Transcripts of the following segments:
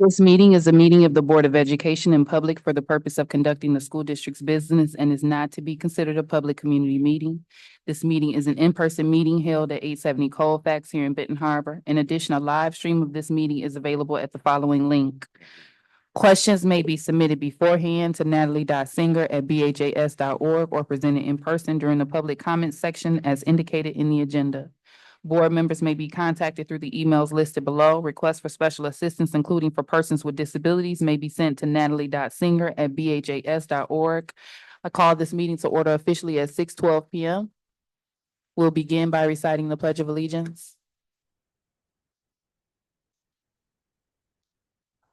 This meeting is a meeting of the Board of Education in public for the purpose of conducting the school district's business and is not to be considered a public community meeting. This meeting is an in-person meeting held at 870 Colfax here in Benton Harbor. In addition, a live stream of this meeting is available at the following link. Questions may be submitted beforehand to natalie.singer@bhas.org or presented in person during the public comment section as indicated in the agenda. Board members may be contacted through the emails listed below. Requests for special assistance, including for persons with disabilities, may be sent to natalie.singer@bhas.org. I call this meeting to order officially at 6:12 p.m. We'll begin by reciting the Pledge of Allegiance.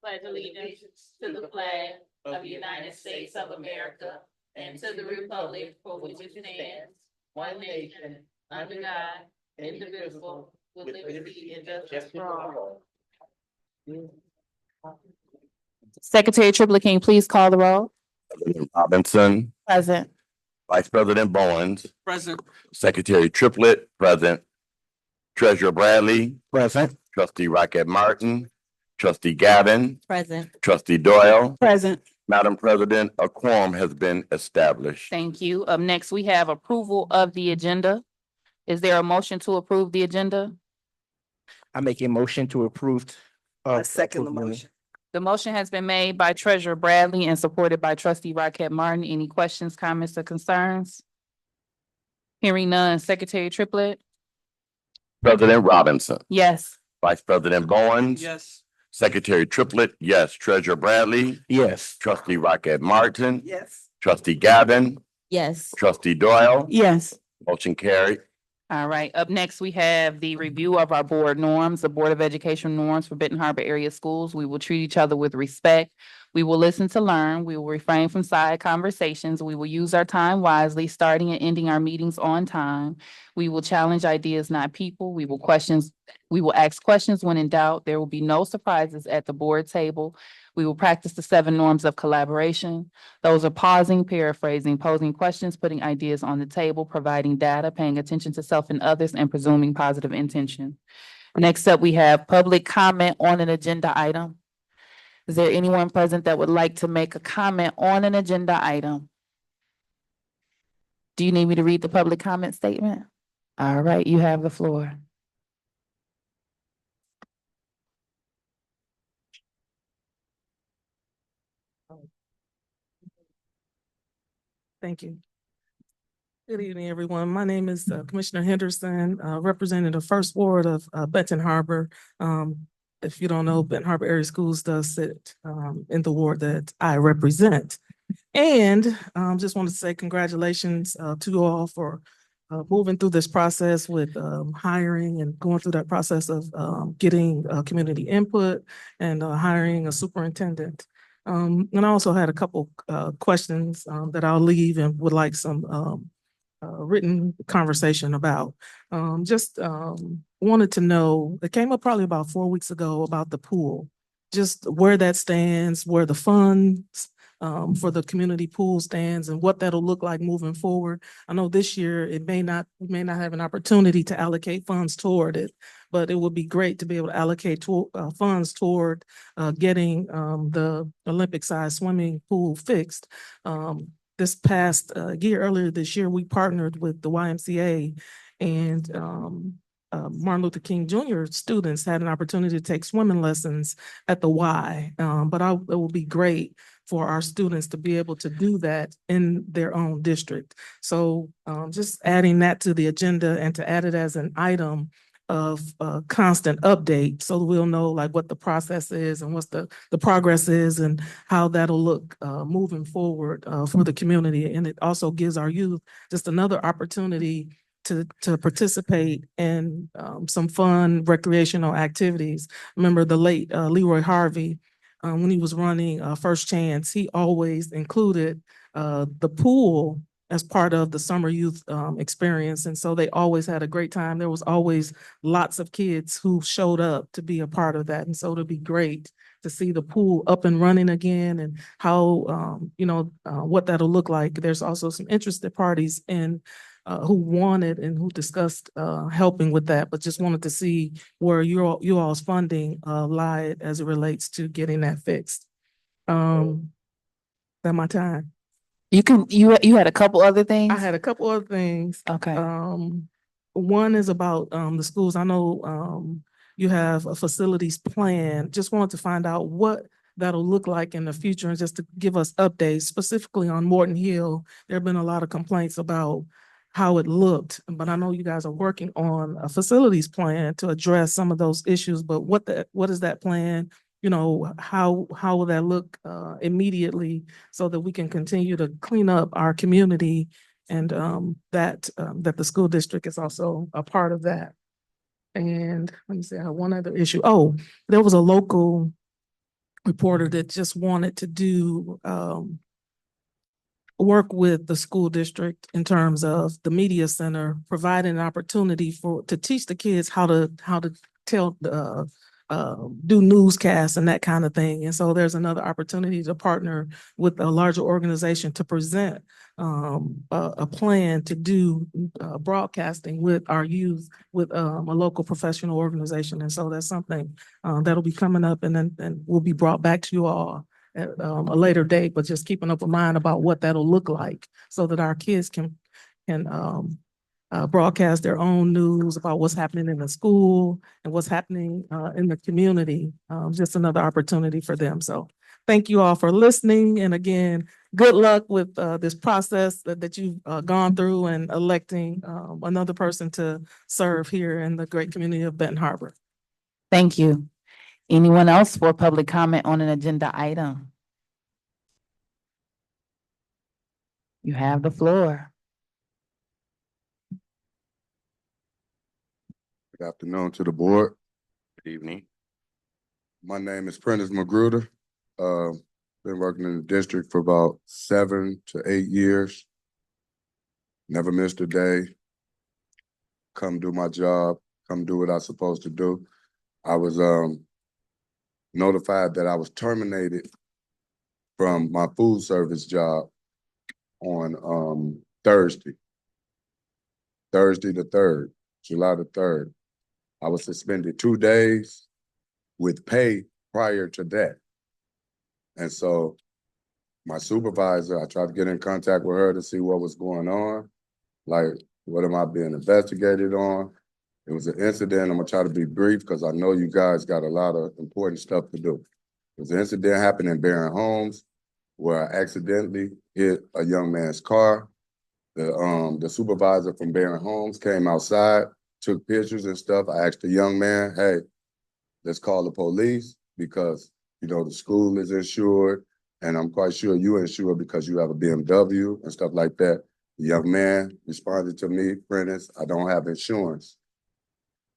Pledge allegiance to the flag of the United States of America and to the republic for which it stands, one nation, under God, indivisible, with liberty and justice for all. Secretary Triplett, can you please call the roll? President Robinson, Present. Vice President Bowens, Present. Secretary Triplett, present. Treasurer Bradley, present. Trustee Rocket Martin, Trustee Gavin, Present. Trustee Doyle. Present. Madam President, a quorum has been established. Thank you. Up next, we have approval of the agenda. Is there a motion to approve the agenda? I make a motion to approve. I second the motion. The motion has been made by Treasurer Bradley and supported by Trustee Rocket Martin. Any questions, comments, or concerns? Hearing none. Secretary Triplett? President Robinson, Yes. Vice President Bowens. Yes. Secretary Triplett, yes. Treasurer Bradley, Yes. Trustee Rocket Martin, Yes. Trustee Gavin, Yes. Trustee Doyle. Yes. Motion carried. All right. Up next, we have the review of our board norms, the Board of Education norms for Benton Harbor area schools. We will treat each other with respect. We will listen to learn. We will refrain from side conversations. We will use our time wisely, starting and ending our meetings on time. We will challenge ideas, not people. We will ask questions when in doubt. There will be no surprises at the board table. We will practice the 7 norms of collaboration. Those are pausing, paraphrasing, posing questions, putting ideas on the table, providing data, paying attention to self and others, and presuming positive intention. Next up, we have public comment on an agenda item. Is there anyone present that would like to make a comment on an agenda item? Do you need me to read the public comment statement? All right, you have the floor. Thank you. Good evening, everyone. My name is Commissioner Henderson, representing the First Ward of Benton Harbor. If you don't know, Benton Harbor Area Schools does sit in the ward that I represent. And just want to say congratulations to you all for moving through this process with hiring and going through that process of getting community input and hiring a superintendent. And I also had a couple questions that I'll leave and would like some written conversation about. Just wanted to know, it came up probably about 4 weeks ago about the pool, just where that stands, where the funds for the community pool stands and what that'll look like moving forward. I know this year we may not have an opportunity to allocate funds toward it, but it would be great to be able to allocate funds toward getting the Olympic-sized swimming pool fixed. This past earlier this year, we partnered with the YMCA and Martin Luther King Jr. students had an opportunity to take swimming lessons at the Y. But it will be great for our students to be able to do that in their own district. So just adding that to the agenda and to add it as an item of constant update so we'll know like what the process is and what's the progress is and how that'll look moving forward for the community. And it also gives our youth just another opportunity to participate in some fun recreational activities. Remember the late Leroy Harvey, when he was running First Chance, he always included the pool as part of the summer youth experience. And so they always had a great time. There was always lots of kids who showed up to be a part of that. And so it'll be great to see the pool up and running again and how, what that'll look like. There's also some interested parties in who wanted and who discussed helping with that, but just wanted to see where you all's funding lie as it relates to getting that fixed. That my time. You had a couple other things? I had a couple other things. Okay. One is about the schools. I know you have a facilities plan. Just wanted to find out what that'll look like in the future and just to give us updates specifically on Morton Hill. There have been a lot of complaints about how it looked, but I know you guys are working on a facilities plan to address some of those issues. But what is that plan? You know, how will that look immediately so that we can continue to clean up our community and that the school district is also a part of that. And let me see, I have one other issue. Oh, there was a local reporter that just wanted to do work with the school district in terms of the media center, providing an opportunity to teach the kids how to tell do newscasts and that kind of thing. And so there's another opportunity to partner with a larger organization to present a plan to do broadcasting with our youth with a local professional organization. And so that's something that'll be coming up and will be brought back to you all at a later date, but just keeping up a mind about what that'll look like so that our kids can broadcast their own news about what's happening in the school and what's happening in the community. Just another opportunity for them. So thank you all for listening. And again, good luck with this process that you've gone through and electing another person to serve here in the great community of Benton Harbor. Thank you. Anyone else for public comment on an agenda item? You have the floor. Good afternoon to the board. Good evening. My name is Prentice Magruder. Been working in the district for about 7 to 8 years. Never missed a day. Come do my job, come do what I'm supposed to do. I was notified that I was terminated from my food service job on Thursday the 3rd, July the 3rd. I was suspended 2 days with pay prior to that. And so my supervisor, I tried to get in contact with her to see what was going on. Like, what am I being investigated on? It was an incident. I'm gonna try to be brief because I know you guys got a lot of important stuff to do. It was an incident happened in Barron Homes where I accidentally hit a young man's car. The supervisor from Barron Homes came outside, took pictures and stuff. I asked the young man, hey, let's call the police because, you know, the school is insured and I'm quite sure you're insured because you have a BMW and stuff like that. The young man responded to me, Prentice, I don't have insurance.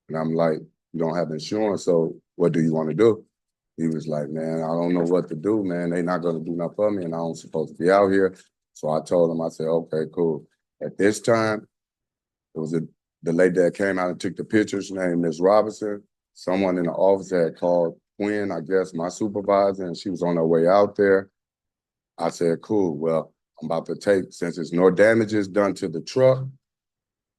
And I'm like, you don't have insurance, so what do you want to do? He was like, man, I don't know what to do, man. They're not going to do nothing for me and I don't supposed to be out here. So I told him, I said, okay, cool. At this time, it was the lady that came out and took the pictures named Ms. Robinson. Someone in the office had called Quinn, I guess, my supervisor, and she was on her way out there. I said, cool, well, I'm about to take, since there's no damages done to the truck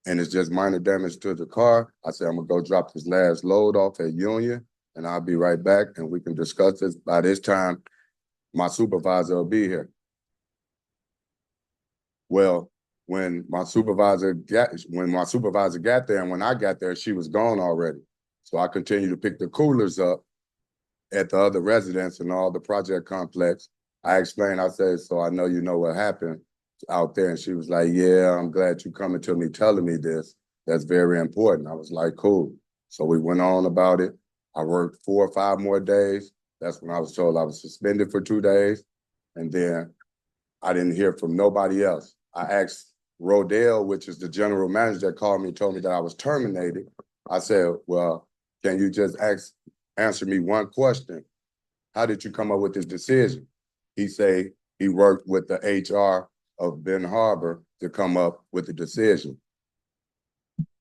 and it's just minor damage to the car, I said, I'm gonna go drop this last load off at Union and I'll be right back and we can discuss this. By this time, my supervisor will be here. Well, when my supervisor got there and when I got there, she was gone already. So I continued to pick the coolers up at the other residents and all the project complex. I explained, I said, so I know you know what happened out there. And she was like, yeah, I'm glad you coming to me telling me this. That's very important. I was like, cool. So we went on about it. I worked 4 or 5 more days. That's when I was told I was suspended for 2 days. And then I didn't hear from nobody else. I asked Rodell, which is the general manager that called me, told me that I was terminated. I said, well, can you just answer me one question? How did you come up with this decision? He say he worked with the HR of Benton Harbor to come up with the decision.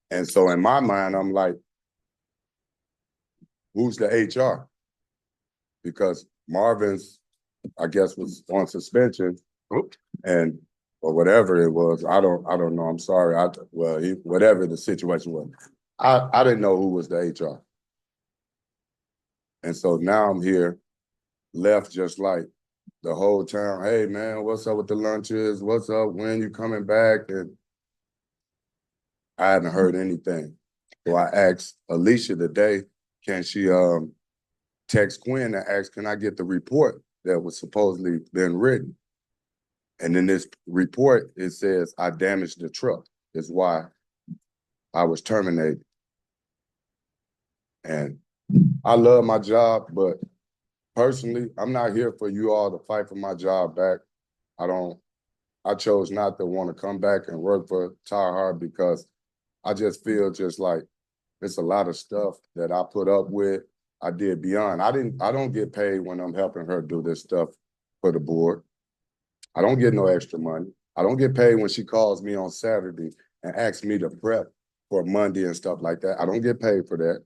And so in my mind, I'm like, who's the HR? Because Marvin's, I guess, was on suspension and or whatever it was. I don't know. I'm sorry. Whatever the situation was, I didn't know who was the HR. And so now I'm here, left just like the whole town. Hey man, what's up with the lunches? What's up? When you coming back? And I hadn't heard anything. So I asked Alicia today, can she text Quinn and ask, can I get the report that was supposedly been written? And in this report, it says I damaged the truck. Is why I was terminated. And I love my job, but personally, I'm not here for you all to fight for my job back. I chose not to want to come back and work for Tar Harbor because I just feel just like it's a lot of stuff that I put up with. I did beyond. I don't get paid when I'm helping her do this stuff for the board. I don't get no extra money. I don't get paid when she calls me on Saturday and asks me to prep for Monday and stuff like that. I don't get paid for that.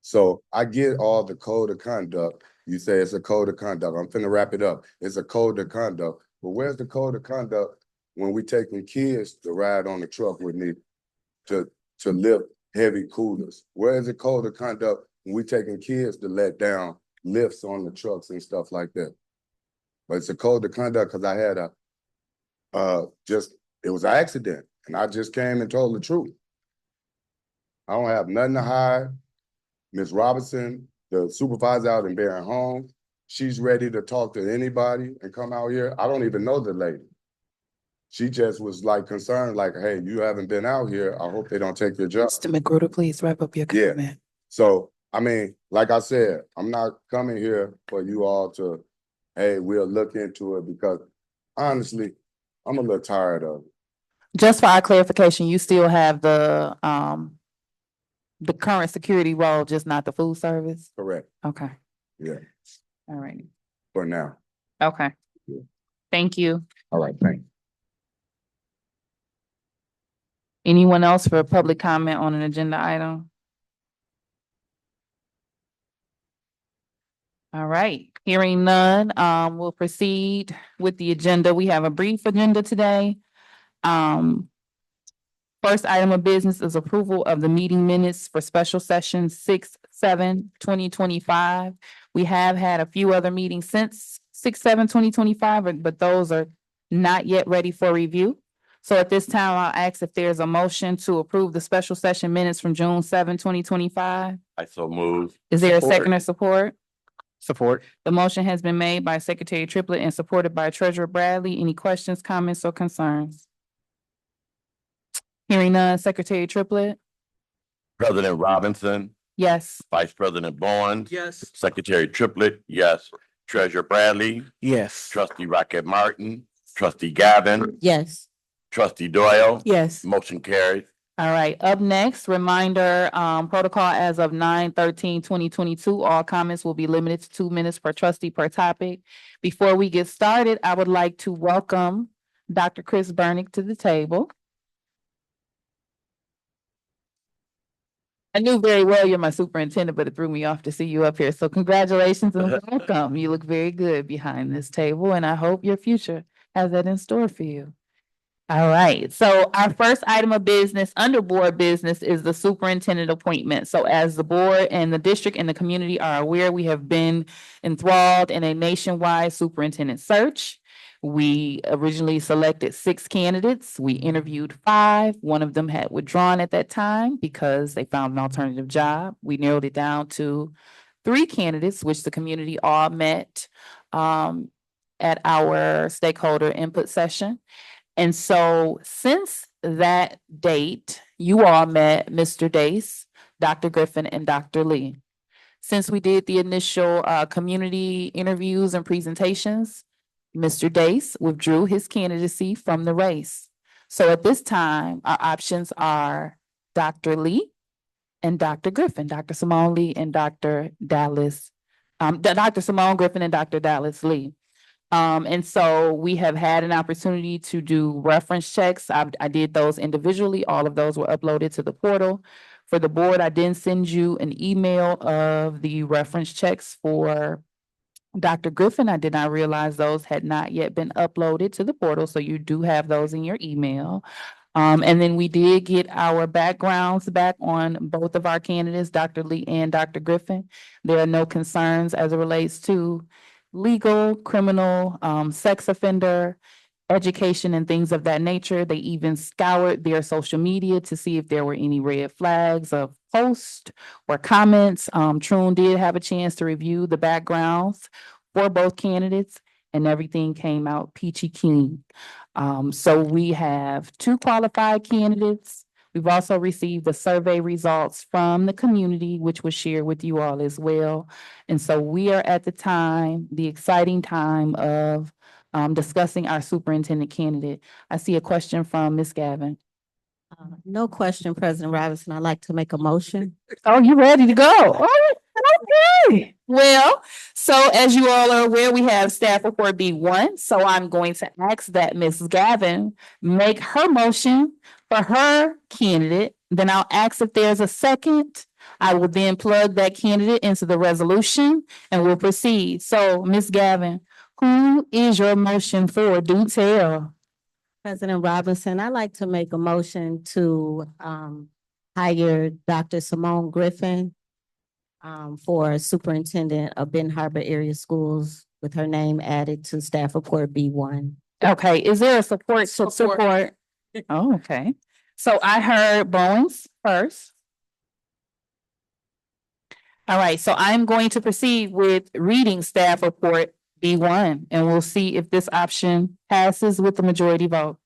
So I get all the code of conduct. You say it's a code of conduct. I'm finna wrap it up. It's a code of conduct. But where's the code of conduct when we taking kids to ride on the truck with me to lift heavy coolers? Where's the code of conduct when we taking kids to let down lifts on the trucks and stuff like that? But it's a code of conduct because I had it was an accident and I just came and told the truth. I don't have nothing to hide. Ms. Robinson, the supervisor out in Barron Home, she's ready to talk to anybody and come out here. I don't even know the lady. She just was like concerned, like, hey, you haven't been out here. I hope they don't take your job. Mr. McGruder, please wrap up your Yeah. comment. So, I mean, like I said, I'm not coming here for you all to, hey, we'll look into it because honestly, I'm a little tired of it. Just for our clarification, you still have the current security role, just not the food service? Correct. Okay, Yeah, all right, for now. okay. Yeah. Thank you. All right, thanks. Anyone else for a public comment on an agenda item? All right, hearing none, we'll proceed with the agenda. We have a brief agenda today. First item of business is approval of the meeting minutes for special session 6/7/2025. We have had a few other meetings since 6/7/2025, but those are not yet ready for review. So at this time, I'll ask if there's a motion to approve the special session minutes from June 7, 2025. I so move. Is there a Support. second or support? Support. The motion has been made by Secretary Triplett and supported by Treasurer Bradley. Any questions, comments, or concerns? Hearing none, Secretary Triplett? President Robinson, Yes. Vice President Bowen. Yes. Secretary Triplett, yes. Treasurer Bradley, Yes. Trustee Rocket Martin, Trustee Gavin, Yes. Trustee Doyle. Yes. Motion carried. All right, up next, reminder, protocol as of 9/13/2022. All comments will be limited to 2 minutes per trustee per topic. Before we get started, I would like to welcome Dr. Chris Burnick to the table. I knew very well you're my superintendent, but it threw me off to see you up here. So congratulations and welcome. You look very good behind this table, and I hope your future has that in store for you. All right, so our first item of business under board business is the superintendent appointment. So as the board and the district and the community are aware, we have been enthralled in a nationwide superintendent search. We originally selected 6 candidates. We interviewed 5. One of them had withdrawn at that time because they found an alternative job. We narrowed it down to 3 candidates, which the community all met at our stakeholder input session. And so since that date, you all met Mr. Dace, Dr. Griffin, and Dr. Lee. Since we did the initial community interviews and presentations, Mr. Dace withdrew his candidacy from the race. So at this time, our options are Dr. Lee and Dr. Griffin, Dr. Simone Lee and Dr. Dallas, Dr. Simone Griffin and Dr. Dallas Lee. And so we have had an opportunity to do reference checks. I did those individually. All of those were uploaded to the portal. For the board, I did send you an email of the reference checks for Dr. Griffin, I did not realize those had not yet been uploaded to the portal, so you do have those in your email. And then we did get our backgrounds back on both of our candidates, Dr. Lee and Dr. Griffin. There are no concerns as it relates to legal, criminal, sex offender, education and things of that nature. They even scoured their social media to see if there were any red flags of posts or comments. Troon did have a chance to review the backgrounds for both candidates, and everything came out peachy keen. So we have two qualified candidates. We've also received the survey results from the community, which was shared with you all as well. And so we are at the exciting time of discussing our superintendent candidate. I see a question from Ms. Gavin. No question, President Robinson. I'd like to make a motion. Oh, you ready to go? Oh, okay. Well, so as you all are aware, we have staff report B1. So I'm going to ask that Ms. Gavin make her motion for her candidate. Then I'll ask if there's a second. I will then plug that candidate into the resolution and we'll proceed. So Ms. Gavin, who is your motion for? Do tell. President Robinson, I'd like to make a motion to hire Dr. Simone Griffin for superintendent of Benton Harbor area schools with her name added to staff report B1. Okay, is there a support to support? Oh, okay. So I heard Bowens first. All right, so I'm going to proceed with reading staff report B1, and we'll see if this option passes with the majority vote.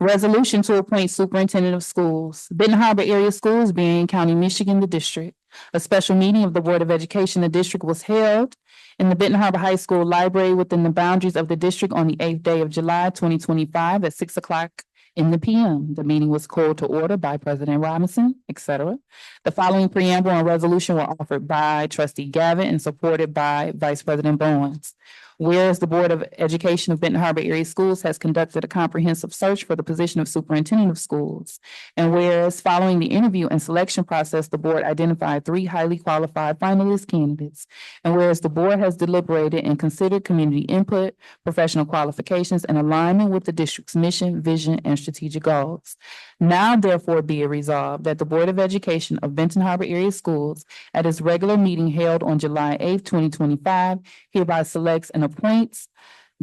Resolution to appoint superintendent of schools, Benton Harbor Area Schools, Berrien County, Michigan, the district. A special meeting of the Board of Education, the district was held in the Benton Harbor High School library within the boundaries of the district on the 8th day of July, 2025 at 6:00 in the PM. The meeting was called to order by President Robinson, etc. The following preamble and resolution were offered by Trustee Gavin and supported by Vice President Bowens. Whereas the Board of Education of Benton Harbor Area Schools has conducted a comprehensive search for the position of superintendent of schools. And whereas following the interview and selection process, the board identified 3 highly qualified finalist candidates. And whereas the board has deliberated and considered community input, professional qualifications, and alignment with the district's mission, vision, and strategic goals. Now therefore be it resolved that the Board of Education of Benton Harbor Area Schools at its regular meeting held on July 8th, 2025, hereby selects and appoints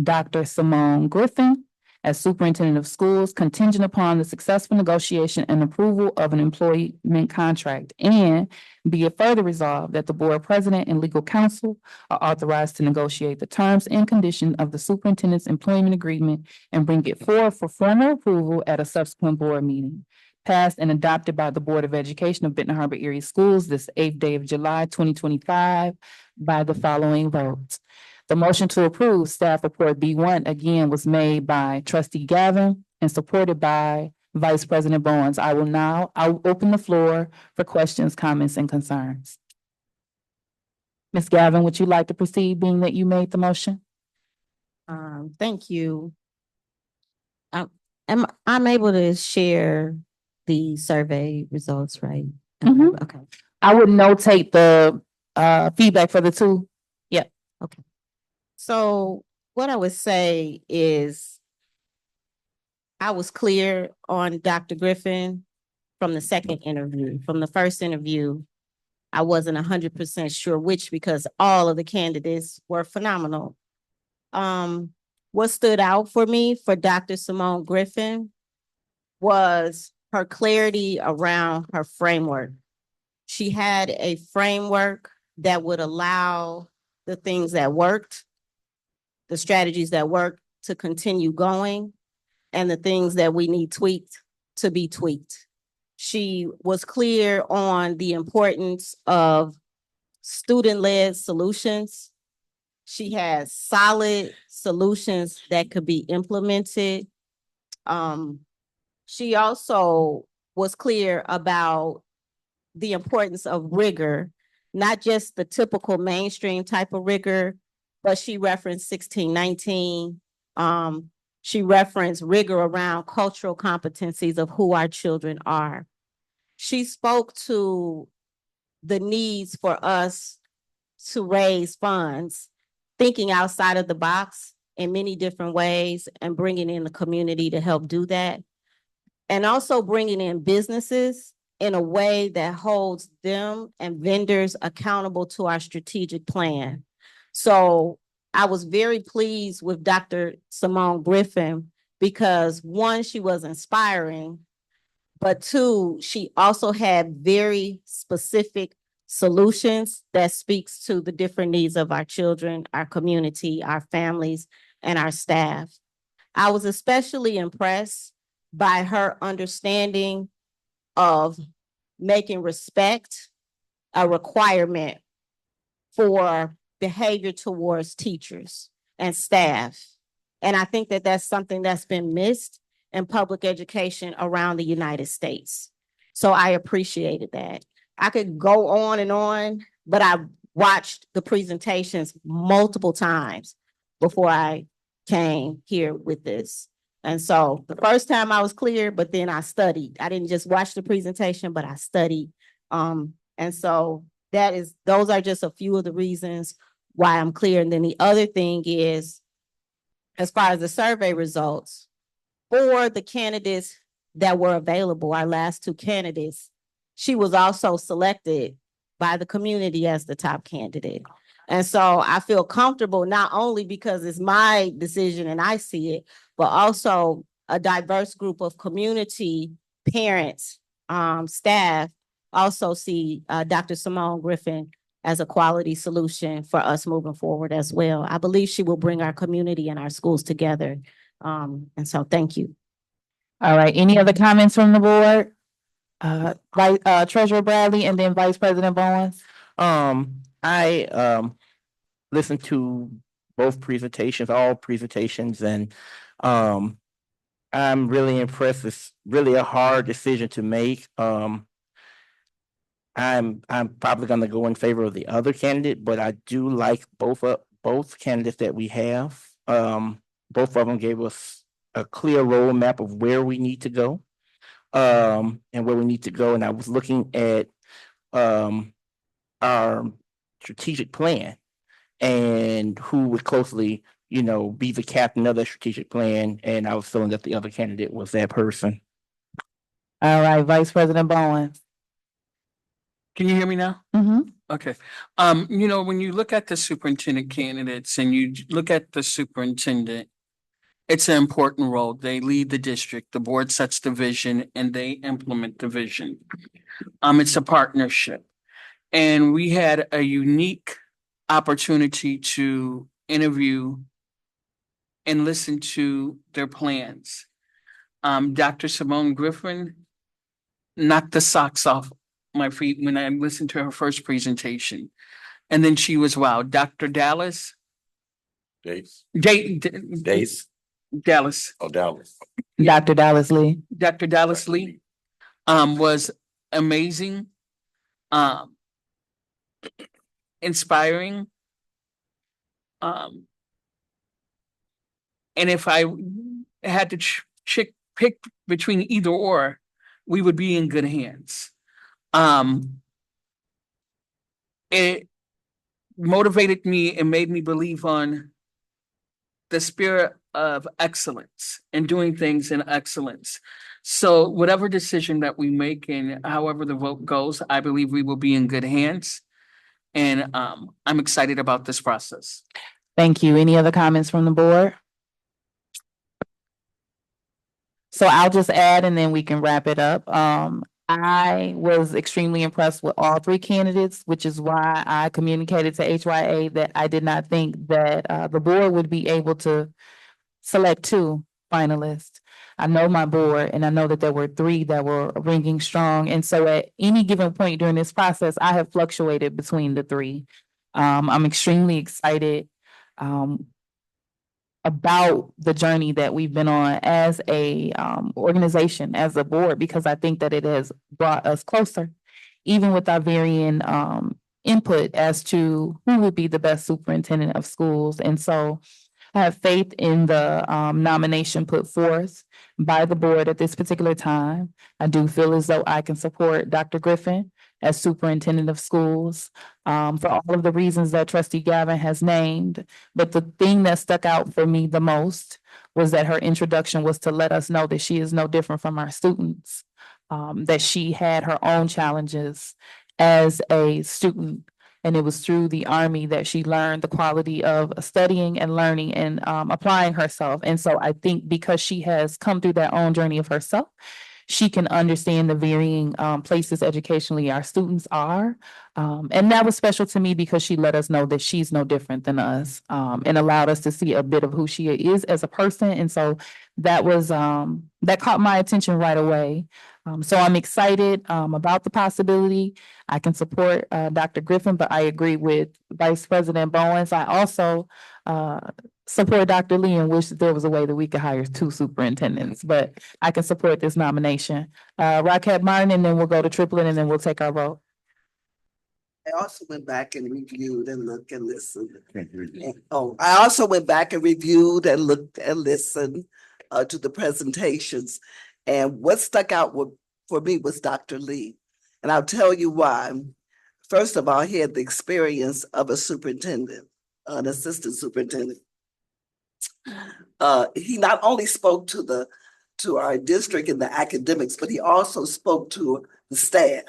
Dr. Simone Griffin as superintendent of schools contingent upon the successful negotiation and approval of an employment contract. And be it further resolved that the board president and legal counsel are authorized to negotiate the terms and conditions of the superintendent's employment agreement and bring it forward for formal approval at a subsequent board meeting. Passed and adopted by the Board of Education of Benton Harbor Area Schools this 8th day of July, 2025 by the following votes. The motion to approve staff report B1 again was made by Trustee Gavin and supported by Vice President Bowens. I'll open the floor for questions, comments, and concerns. Ms. Gavin, would you like to proceed, being that you made the motion? Thank you. I'm able to share the survey results, right? Mhm. Okay. I would notate the feedback for the two. So what I would say is I was clear on Dr. Griffin from the second interview. From the first interview, I wasn't 100% sure which because all of the candidates were phenomenal. What stood out for me for Dr. Simone Griffin was her clarity around her framework. She had a framework that would allow the things that worked, the strategies that work to continue going, and the things that we need tweaked to be tweaked. She was clear on the importance of student-led solutions. She has solid solutions that could be implemented. She also was clear about the importance of rigor, not just the typical mainstream type of rigor, but she referenced 1619. She referenced rigor around cultural competencies of who our children are. She spoke to the needs for us to raise funds thinking outside of the box in many different ways and bringing in the community to help do that. And also bringing in businesses in a way that holds them and vendors accountable to our strategic plan. So I was very pleased with Dr. Simone Griffin because one, she was inspiring, but two, she also had very specific solutions that speaks to the different needs of our children, our community, our families, and our staff. I was especially impressed by her understanding of making respect a requirement for behavior towards teachers and staff. And I think that that's something that's been missed in public education around the United States. So I appreciated that. I could go on, but I watched the presentations multiple times before I came here with this. And so the first time I was clear, but then I studied. I didn't just watch the presentation, but I studied. And so those are just a few of the reasons why I'm clear. And then the other thing is, as far as the survey results, for the candidates that were available, our last two candidates, she was also selected by the community as the top candidate. And so I feel comfortable not only because it's my decision and I see it, but also a diverse group of community, parents, staff also see Dr. Simone Griffin as a quality solution for us moving forward as well. I believe she will bring our community and our schools together. And so thank you. All right, any other comments from the board? Treasurer Bradley and then Vice President Bowens. I listened to both presentations, all presentations, and I'm really impressed. It's really a hard decision to make. I'm probably gonna go in favor of the other candidate, but I do like both candidates that we have. Both of them gave us a clear roadmap of where we need to go. And where we need to go. And I was looking at our strategic plan and who would closely, be the captain of the strategic plan. And I was feeling that the other candidate was that person. All right, Vice President Bowens. Can you hear me now? Mm-hmm. Okay. When you look at the superintendent candidates and you look at the superintendent, it's an important role. They lead the district, the board sets the vision, and they implement the vision. It's a partnership. And we had a unique opportunity to interview and listen to their plans. Dr. Simone Griffin knocked the socks off my feet when I listened to her first presentation. And then she was wow. Dr. Dallas. Days. Dallas. Oh, Dallas. Dr. Dallas Lee. Dr. Dallas Lee was amazing, inspiring. And if I had to pick between either or, we would be in good hands. It motivated me and made me believe on the spirit of excellence and doing things in excellence. So whatever decision that we make and however the vote goes, I believe we will be in good hands. And I'm excited about this process. Thank you. Any other comments from the board? So I'll just add and then we can wrap it up. I was extremely impressed with all three candidates, which is why I communicated to HYA that I did not think that the board would be able to select two finalists. I know my board and I know that there were three that were ringing strong. And so at any given point during this process, I have fluctuated between the three. I'm extremely excited about the journey that we've been on as a organization, as a board, because I think that it has brought us closer, even with our varying input as to who would be the best superintendent of schools. And so I have faith in the nomination put forth by the board at this particular time. I do feel as though I can support Dr. Griffin as superintendent of schools, for all of the reasons that trustee Gavin has named. But the thing that stuck out for me the most was that her introduction was to let us know that she is no different from our students, that she had her own challenges as a student. And it was through the Army that she learned the quality of studying and learning and applying herself. And so I think because she has come through that own journey of herself, she can understand the varying places educationally our students are. And that was special to me because she let us know that she's no different than us, and allowed us to see a bit of who she is as a person. And so that was that caught my attention right away. So I'm excited about the possibility. I can support Dr. Griffin, but I agree with Vice President Bowens. I also support Dr. Lee and wish that there was a way that we could hire two superintendents, but I can support this nomination. Raquel Martin, and then we'll go to Triplett, and then we'll take our vote. I also went back and reviewed and looked and listened. I also went back and reviewed and looked and listened to the presentations. And what stuck out for me was Dr. Lee. And I'll tell you why. First of all, he had the experience of a superintendent, an assistant superintendent. He not only spoke to our district and the academics, but he also spoke to the staff.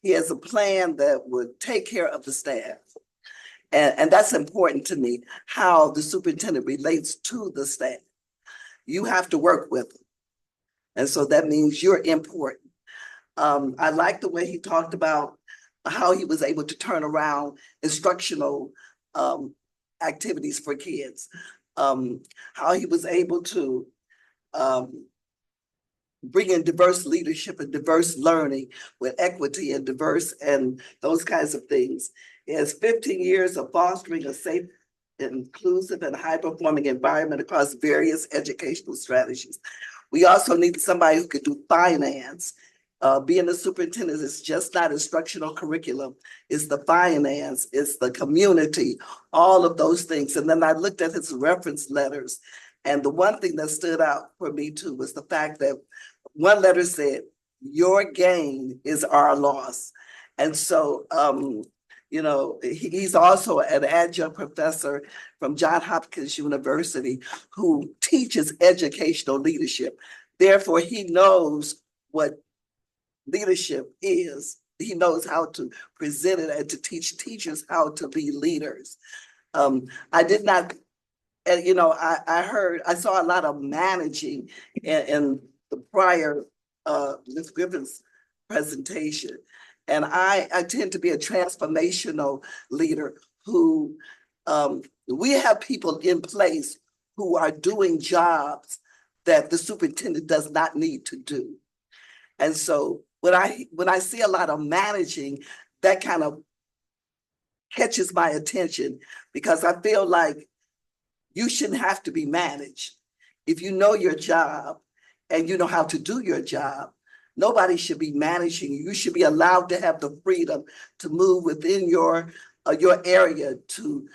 He has a plan that would take care of the staff. And that's important to me, how the superintendent relates to the staff. You have to work with them. And so that means you're important. I like the way he talked about how he was able to turn around instructional activities for kids, how he was able to bring in diverse leadership and diverse learning with equity and diverse and those kinds of things. He has 15 years of fostering a safe, inclusive, and high-performing environment across various educational strategies. We also need somebody who could do finance. Being a superintendent is just not instructional curriculum. It's the finance, it's the community, all of those things. And then I looked at his reference letters. And the one thing that stood out for me too was the fact that one letter said, "Your gain is our loss." And so, you know, he's also an adjunct professor from Johns Hopkins University who teaches educational leadership. Therefore, he knows what leadership is. He knows how to present it and to teach teachers how to be leaders. I did not, and you know, I saw a lot of managing in the prior Ms. Griffin's presentation. And I tend to be a transformational leader who, we have people in place who are doing jobs that the superintendent does not need to do. And so when I see a lot of managing, that kind of catches my attention because I feel like you shouldn't have to be managed. If you know your job and you know how to do your job, nobody should be managing you. You should be allowed to have the freedom to move within your area, to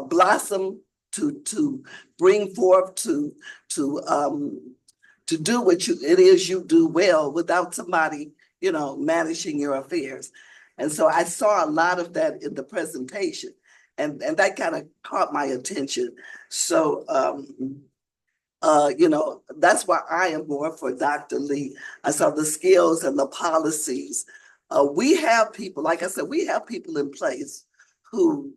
blossom, to bring forth, to do what it is you do well without somebody, you know, managing your affairs. And so I saw a lot of that in the presentation, and that kind of caught my attention. So, you know, that's why I am more for Dr. Lee. I saw the skills and the policies. We have people, like I said, we have people in place who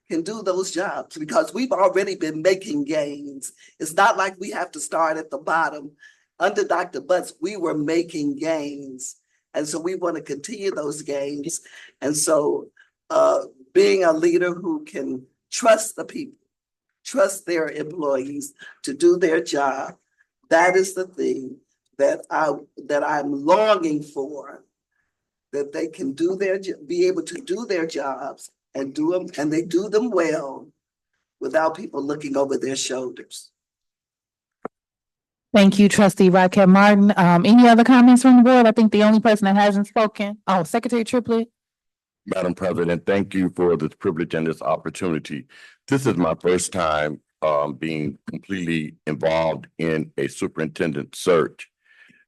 can do those jobs because we've already been making gains. It's not like we have to start at the bottom. Under Dr. Butts, we were making gains. And so we want to continue those gains. And so being a leader who can trust the people, trust their employees to do their job, that is the thing that I'm longing for, that they can be able to do their jobs and do them, and they do them well without people looking over their shoulders. Thank you, trustee Raquel Martin. Any other comments from the board? I think the only person that hasn't spoken. Oh, Secretary Triplett. Madam President, thank you for this privilege and this opportunity. This is my first time being completely involved in a superintendent search.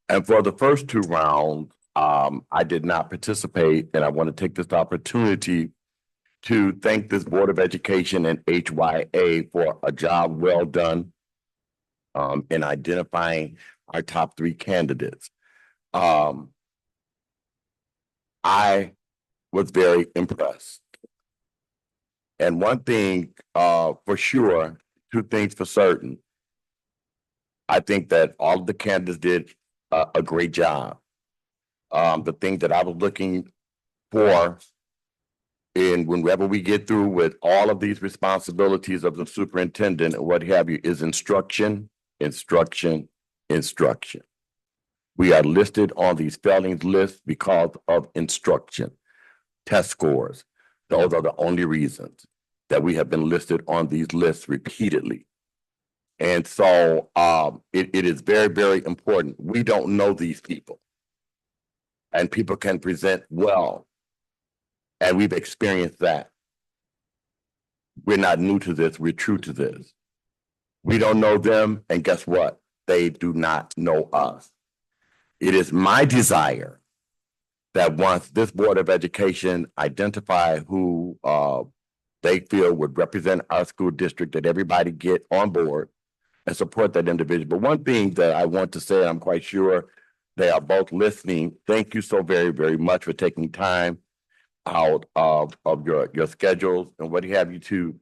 And for the first two rounds, I did not participate, and I want to take this opportunity to thank this Board of Education and HYA for a job well done in identifying our top 3 candidates. I was very impressed. And one thing for sure, 2 things for certain. I think that all of the candidates did a great job. The thing that I was looking for in whenever we get through with all of these responsibilities of the superintendent and what have you is instruction, instruction, instruction. We are listed on these failings lists because of instruction, test scores. Those are the only reasons that we have been listed on these lists repeatedly. And so it is very, very important. We don't know these people. And people can present well. And we've experienced that. We're not new to this, we're true to this. We don't know them, and guess what? They do not know us. It is my desire that once this Board of Education identify who they feel would represent our school district, that everybody get on board and support that individual. But one thing that I want to say, I'm quite sure they are both listening. Thank you so very, very much for taking time out of your schedules and what have you to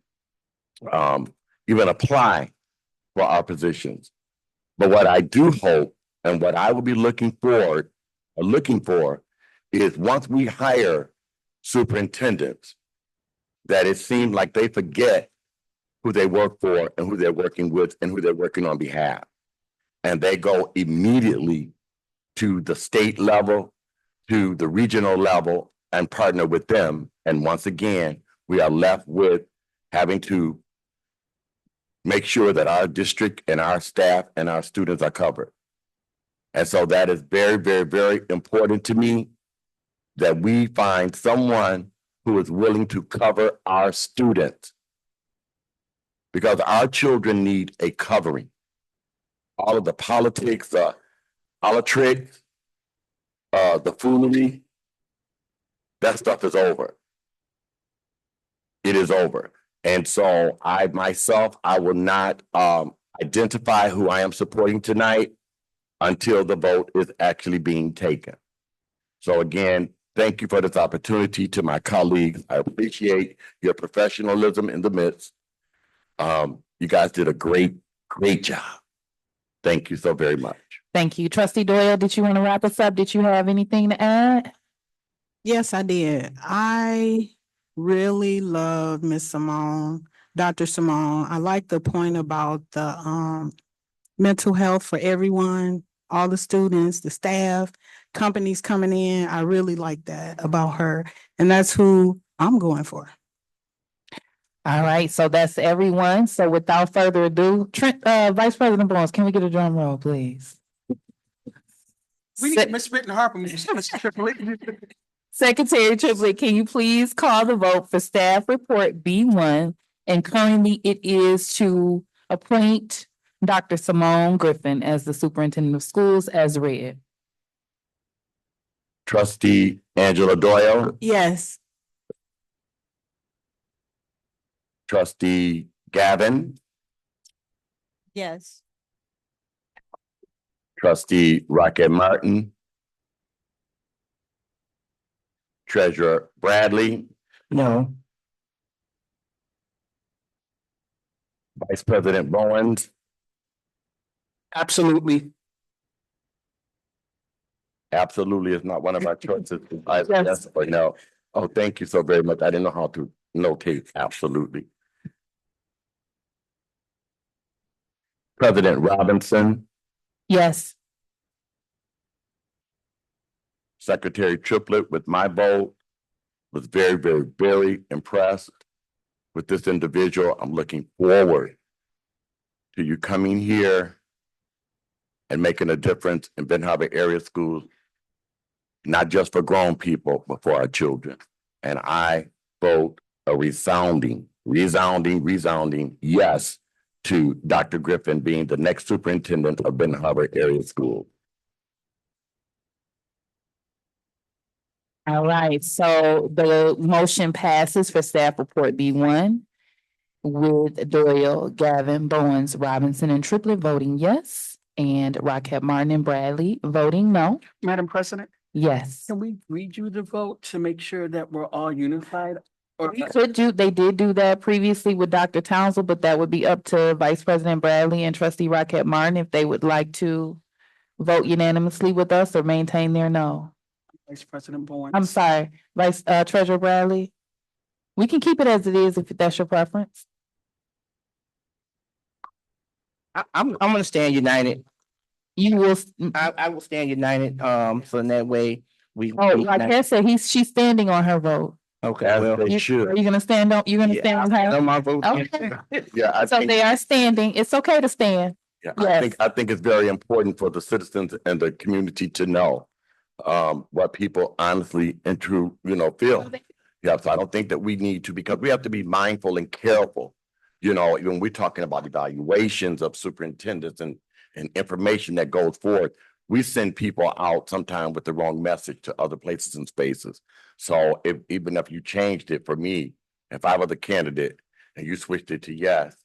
even apply for our positions. But what I do hope and what I will be looking for is once we hire superintendents, that it seems like they forget who they work for and who they're working with and who they're working on behalf. And they go immediately to the state level, to the regional level, and partner with them. And once again, we are left with having to make sure that our district and our staff and our students are covered. And so that is very, very, very important to me, that we find someone who is willing to cover our students, because our children need a covering. All of the politics, politics, the foolery, that stuff is over. It is over. And so I myself, I will not identify who I am supporting tonight until the vote is actually being taken. So again, thank you for this opportunity. To my colleagues, I appreciate your professionalism in the midst. You guys did a great, great job. Thank you so very much. Thank you. Trustee Doyle, did you want to wrap us up? Did you have anything to add? Yes, I did. I really love Miss Simone, Dr. Simone. I like the point about the mental health for everyone, all the students, the staff, companies coming in. I really like that about her. And that's who I'm going for. All right, so that's everyone. So without further ado, Vice President Barnes, can we get a drum roll, please? We need Ms. Britton Harper. Secretary Triplett, can you please call the vote for staff report B1? And currently it is to appoint Dr. Simone Griffin as the superintendent of schools as read. Trustee Angela Doyle, Yes. Trustee Gavin, Yes. Trustee Rocket Martin, Treasurer Bradley, No. Vice President Bowens, Absolutely. absolutely is not one of our choices. Yes Yes. or no. Oh, thank you so very much. I didn't know how to notate absolutely. President Robinson, Yes. Secretary Triplett, with my vote, was very, very, very impressed with this individual. I'm looking forward to you coming here and making a difference in Benton Harbor area schools, not just for grown people, but for our children. And I vote a resounding yes to Dr. Griffin being the next superintendent of Benton Harbor area school. All right, so the motion passes for staff report B1 with Doyle, Gavin, Bowens, Robinson, and Triplett voting yes, and Rockett Martin and Bradley voting no. Madam President, Yes. can we read you the vote to make sure that we're all unified? Or We could do, they did do that previously with Dr. Townsend, but that would be up to Vice President Bradley and Trustee Rockett Martin if they would like to vote unanimously with us or maintain their no. Vice President Bowen? I'm sorry, Treasurer Bradley. We can keep it as it is if that's your preference. I'm gonna stand united. You will, I will stand united, so in that way we. oh, like I said, she's standing on her vote. Okay, As well. they Are should. you gonna stand on, you're gonna Yeah, stand on I'll her? my vote. Okay. Yeah, I So think, they are standing. It's okay to stand. yeah, yes. I think it's very important for the citizens and the community to know what people honestly and true, feel. Yeah, so I don't think that we need to, because we have to be mindful and careful. When we're talking about evaluations of superintendents and information that goes forward, we send people out sometimes with the wrong message to other places and spaces. So even if you changed it for me, if I were the candidate and you switched it to yes.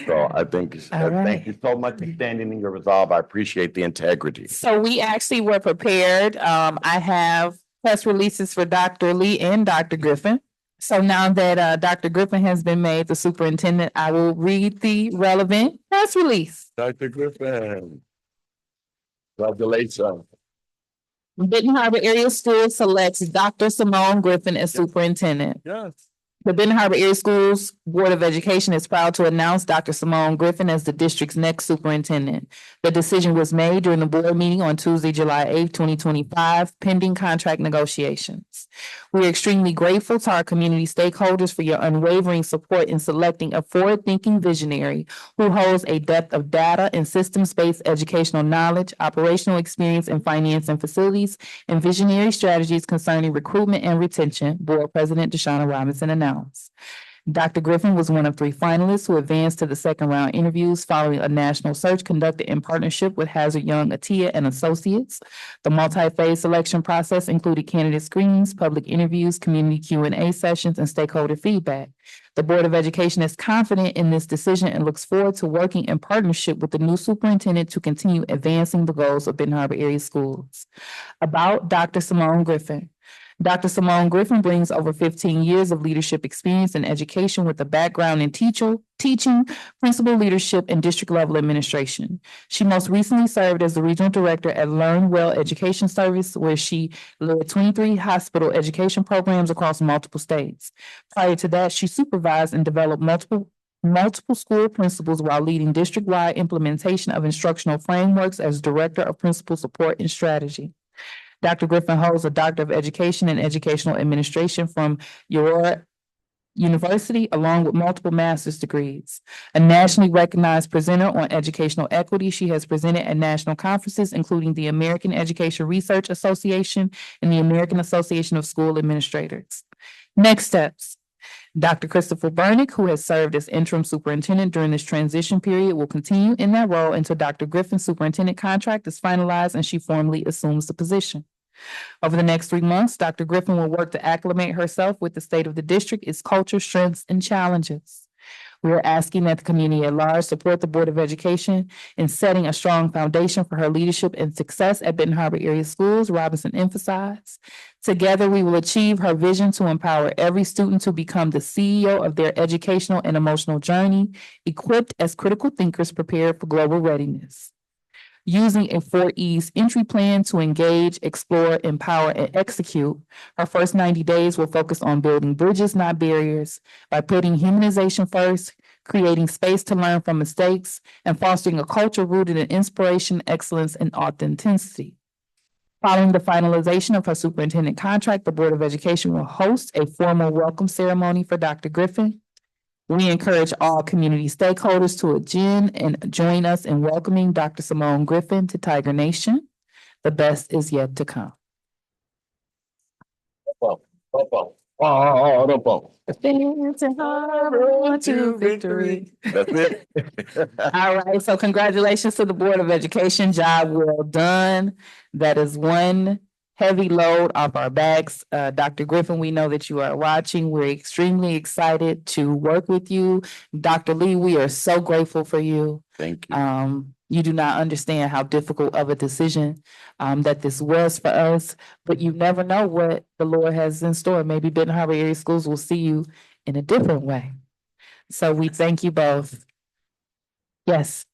So I think, All right. thank you so much for standing in your resolve. I appreciate the integrity. So we actually were prepared. I have press releases for Dr. Lee and Dr. Griffin. So now that Dr. Griffin has been made the superintendent, I will read the relevant press release. Dr. Griffin. Congratulations. Benton Harbor Area School selects Dr. Simone Griffin as superintendent. Yes. The Benton Harbor Area Schools Board of Education is proud to announce Dr. Simone Griffin as the district's next superintendent. The decision was made during the board meeting on Tuesday, July 8th, 2025, pending contract negotiations. We are extremely grateful to our community stakeholders for your unwavering support in selecting a forward-thinking visionary who holds a depth of data and systems-based educational knowledge, operational experience in finance and facilities, and visionary strategies concerning recruitment and retention, Board President Deshauna Robinson announced. Dr. Griffin was one of 3 finalists who advanced to the second round interviews following a national search conducted in partnership with Hazard Young Atia and Associates. The multi-phase selection process included candidate screenings, public interviews, community Q&A sessions, and stakeholder feedback. The Board of Education is confident in this decision and looks forward to working in partnership with the new superintendent to continue advancing the goals of Benton Harbor Area Schools. About Dr. Simone Griffin. Dr. Simone Griffin brings over 15 years of leadership experience in education with a background in teaching, principal leadership, and district level administration. She most recently served as the regional director at Learn Well Education Service, where she led 23 hospital education programs across multiple states. Prior to that, she supervised and developed multiple school principals while leading district-wide implementation of instructional frameworks as Director of Principal Support and Strategy. Dr. Griffin holds a Doctor of Education in Educational Administration from Aurora University, along with multiple master's degrees. A nationally recognized presenter on educational equity, she has presented at national conferences, including the American Education Research Association and the American Association of School Administrators. Next steps. Dr. Christopher Burnick, who has served as interim superintendent during this transition period, will continue in that role until Dr. Griffin's superintendent contract is finalized and she formally assumes the position. Over the next 3 months, Dr. Griffin will work to acclimate herself with the state of the district, its culture, strengths, and challenges. We are asking that the community at large support the Board of Education in setting a strong foundation for her leadership and success at Benton Harbor Area Schools, Robinson emphasized. Together, we will achieve her vision to empower every student to become the CEO of their educational and emotional journey, equipped as critical thinkers prepared for global readiness. Using a 4E's entry plan to engage, explore, empower, and execute, her first 90 days will focus on building bridges, not barriers, by putting humanization first, creating space to learn from mistakes, and fostering a culture rooted in inspiration, excellence, and authenticity. Following the finalization of her superintendent contract, the Board of Education will host a formal welcome ceremony for Dr. Griffin. We encourage all community stakeholders to attend and join us in welcoming Dr. Simone Griffin to Tiger Nation. The best is yet to come. To victory. That's it. All right, so congratulations to the Board of Education. Job well done. That is one heavy load off our backs. Dr. Griffin, we know that you are watching. We're extremely excited to work with you. Dr. Lee, we are so grateful for you. Thank you. You do not understand how difficult of a decision that this was for us, but you never know what the Lord has in store. Maybe Benton Harbor Area Schools will see you in a different way. So we thank you both. Yes.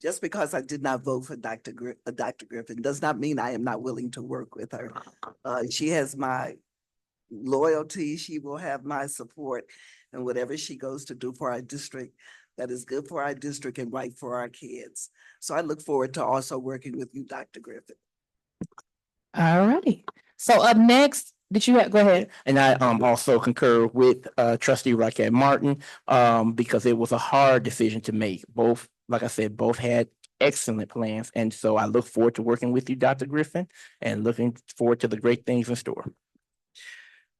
Just because I did not vote for Dr. Griffin does not mean I am not willing to work with her. She has my loyalty. She will have my support, and whatever she goes to do for our district, that is good for our district and right for our kids. So I look forward to also working with you, Dr. Griffin. All righty. So up next, go ahead. And I also concur with trustee Rocket Martin because it was a hard decision to make. Both, like I said, both had excellent plans. And so I look forward to working with you, Dr. Griffin, and looking forward to the great things in store.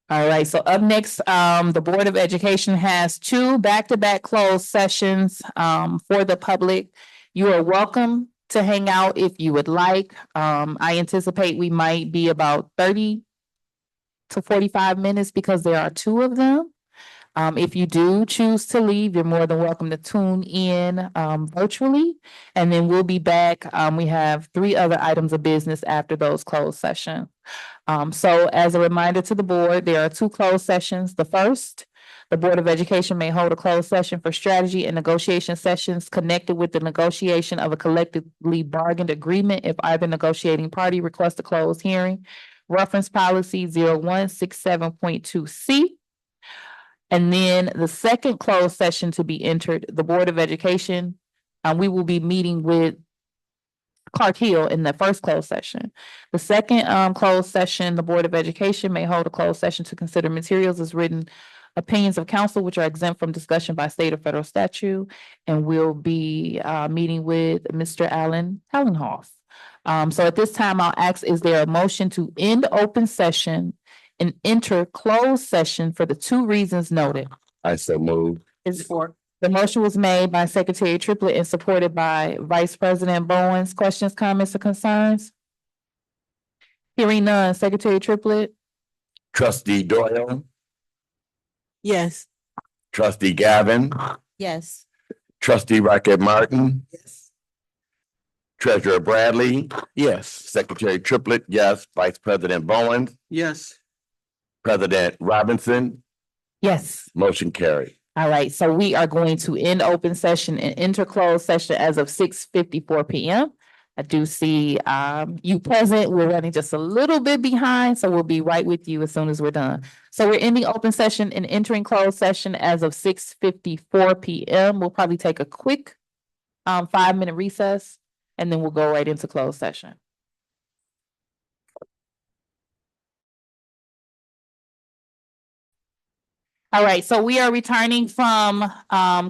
All right, so up next, the Board of Education has two back-to-back closed sessions for the public. You are welcome to hang out if you would like. I anticipate we might be about 30 to 45 minutes because there are two of them. If you do choose to leave, you're more than welcome to tune in virtually, and then we'll be back. We have 3 other items of business after those closed sessions. So as a reminder to the board, there are 2 closed sessions. The first, the Board of Education may hold a closed session for strategy and negotiation sessions connected with the negotiation of a collectively bargained agreement if either negotiating party requests a closed hearing. Reference policy 0167.2C. And then the second closed session to be entered, the Board of Education, we will be meeting with Clark Hill in the first closed session. The second closed session, the Board of Education may hold a closed session to consider materials as written opinions of council, which are exempt from discussion by state or federal statute. And we'll be meeting with Mr. Alan Hallenhoff. So at this time, I'll ask, is there a motion to end open session and enter closed session for the 2 reasons noted? I so move. Is for the motion was made by Secretary Triplett and supported by Vice President Bowens. Questions, comments, or concerns? Hearing none. Secretary Triplett? Trustee Doyle, Yes. trustee Gavin, Yes. trustee Rocket Martin, Yes. treasurer Bradley, Yes. secretary Triplett, yes, vice president Bowen, Yes. president Robinson, Yes. motion carried. All right, so we are going to end open session and enter closed session as of 6:54 p.m. I do see you present. We're running just a little bit behind, so we'll be right with you as soon as we're done. So we're ending open session and entering closed session as of 6:54 p.m. We'll probably take a quick 5-minute recess, and then we'll go right into closed session. All right, so we are returning from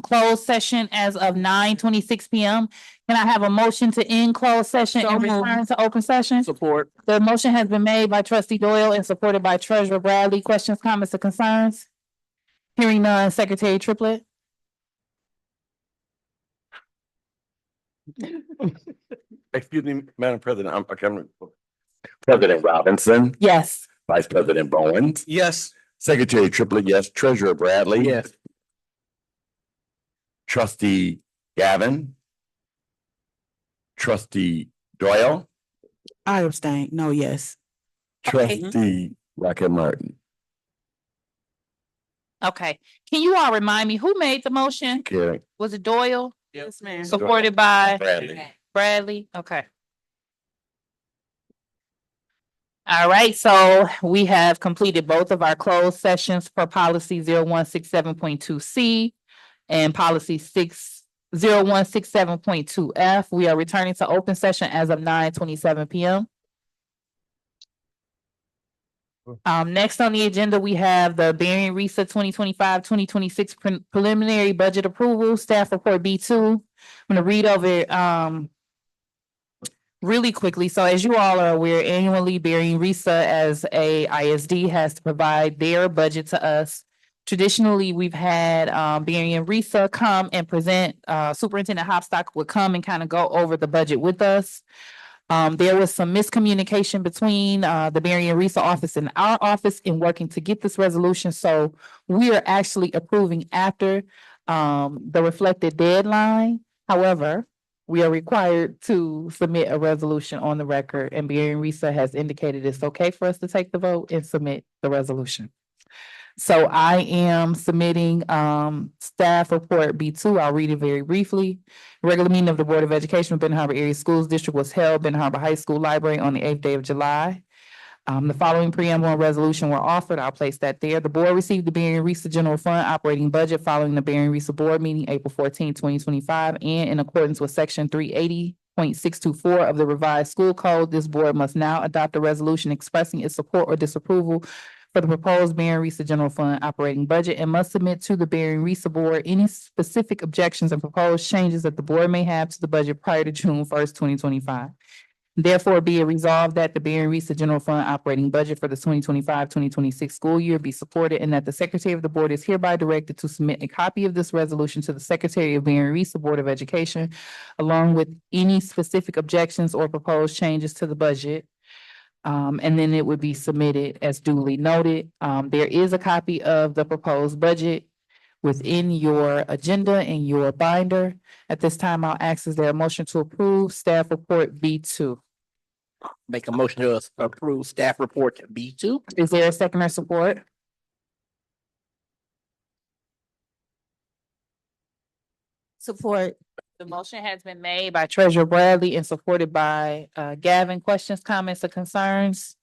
closed session as of 9:26 p.m. Can I have a motion to end closed session So and moved. return to open session? Support. The motion has been made by trustee Doyle and supported by treasurer Bradley. Questions, comments, or concerns? Hearing none. Secretary Triplett? Excuse me, Madam President, I'm President Robinson, Yes. vice president Bowen, Yes. secretary Triplett, yes, treasurer Bradley. Yes. Trustee Gavin. Trustee Doyle, I abstain. No, yes. Okay. trustee Rocket Martin. Okay. Can you all remind me who made the motion? Carrie Was it Doyle? Yes, ma'am. Supported by Bradley. Bradley? Okay. All right, so we have completed both of our closed sessions for policy 0167.2C and policy 0167.2F. We are returning to open session as of 9:27 p.m. Next on the agenda, we have the Barian Risa 2025-2026 preliminary budget approval, staff report B2. I'm gonna read over it really quickly. So as you all are aware, annually Barian Risa as a ISD has to provide their budget to us. Traditionally, we've had Barian Risa come and present, Superintendent Hopstock would come and kind of go over the budget with us. There was some miscommunication between the Mary and Risa office and our office in working to get this resolution. So we are actually approving after the reflected deadline. However, we are required to submit a resolution on the record, and Mary and Risa has indicated it's okay for us to take the vote and submit the resolution. So I am submitting staff report B2. I'll read it very briefly. Regular meeting of the Board of Education of Benton Harbor Area Schools District was held Benton Harbor High School Library on the 8th day of July. The following preamble and resolution were offered. I'll place that there. The board received the Berry and Risa General Fund operating budget following the Berry and Risa Board meeting April 14, 2025, and in accordance with section 380.624 of the revised school code, this board must now adopt a resolution expressing its support or disapproval for the proposed Berry and Risa General Fund operating budget and must submit to the Berry and Risa Board any specific objections and proposed changes that the board may have to the budget prior to June 1st, 2025. Therefore, be it resolved that the Berry and Risa General Fund operating budget for the 2025-2026 school year be supported, and that the Secretary of the Board is hereby directed to submit a copy of this resolution to the Secretary of Berry and Risa Board of Education, along with any specific objections or proposed changes to the budget. And then it would be submitted as duly noted. There is a copy of the proposed budget within your agenda and your binder. At this time, I'll ask, is there a motion to approve staff report B2? Make a motion to approve staff report B2. Is there a second or support? Support. The motion has been made by Treasurer Bradley and supported by Gavin. Questions, comments, or concerns?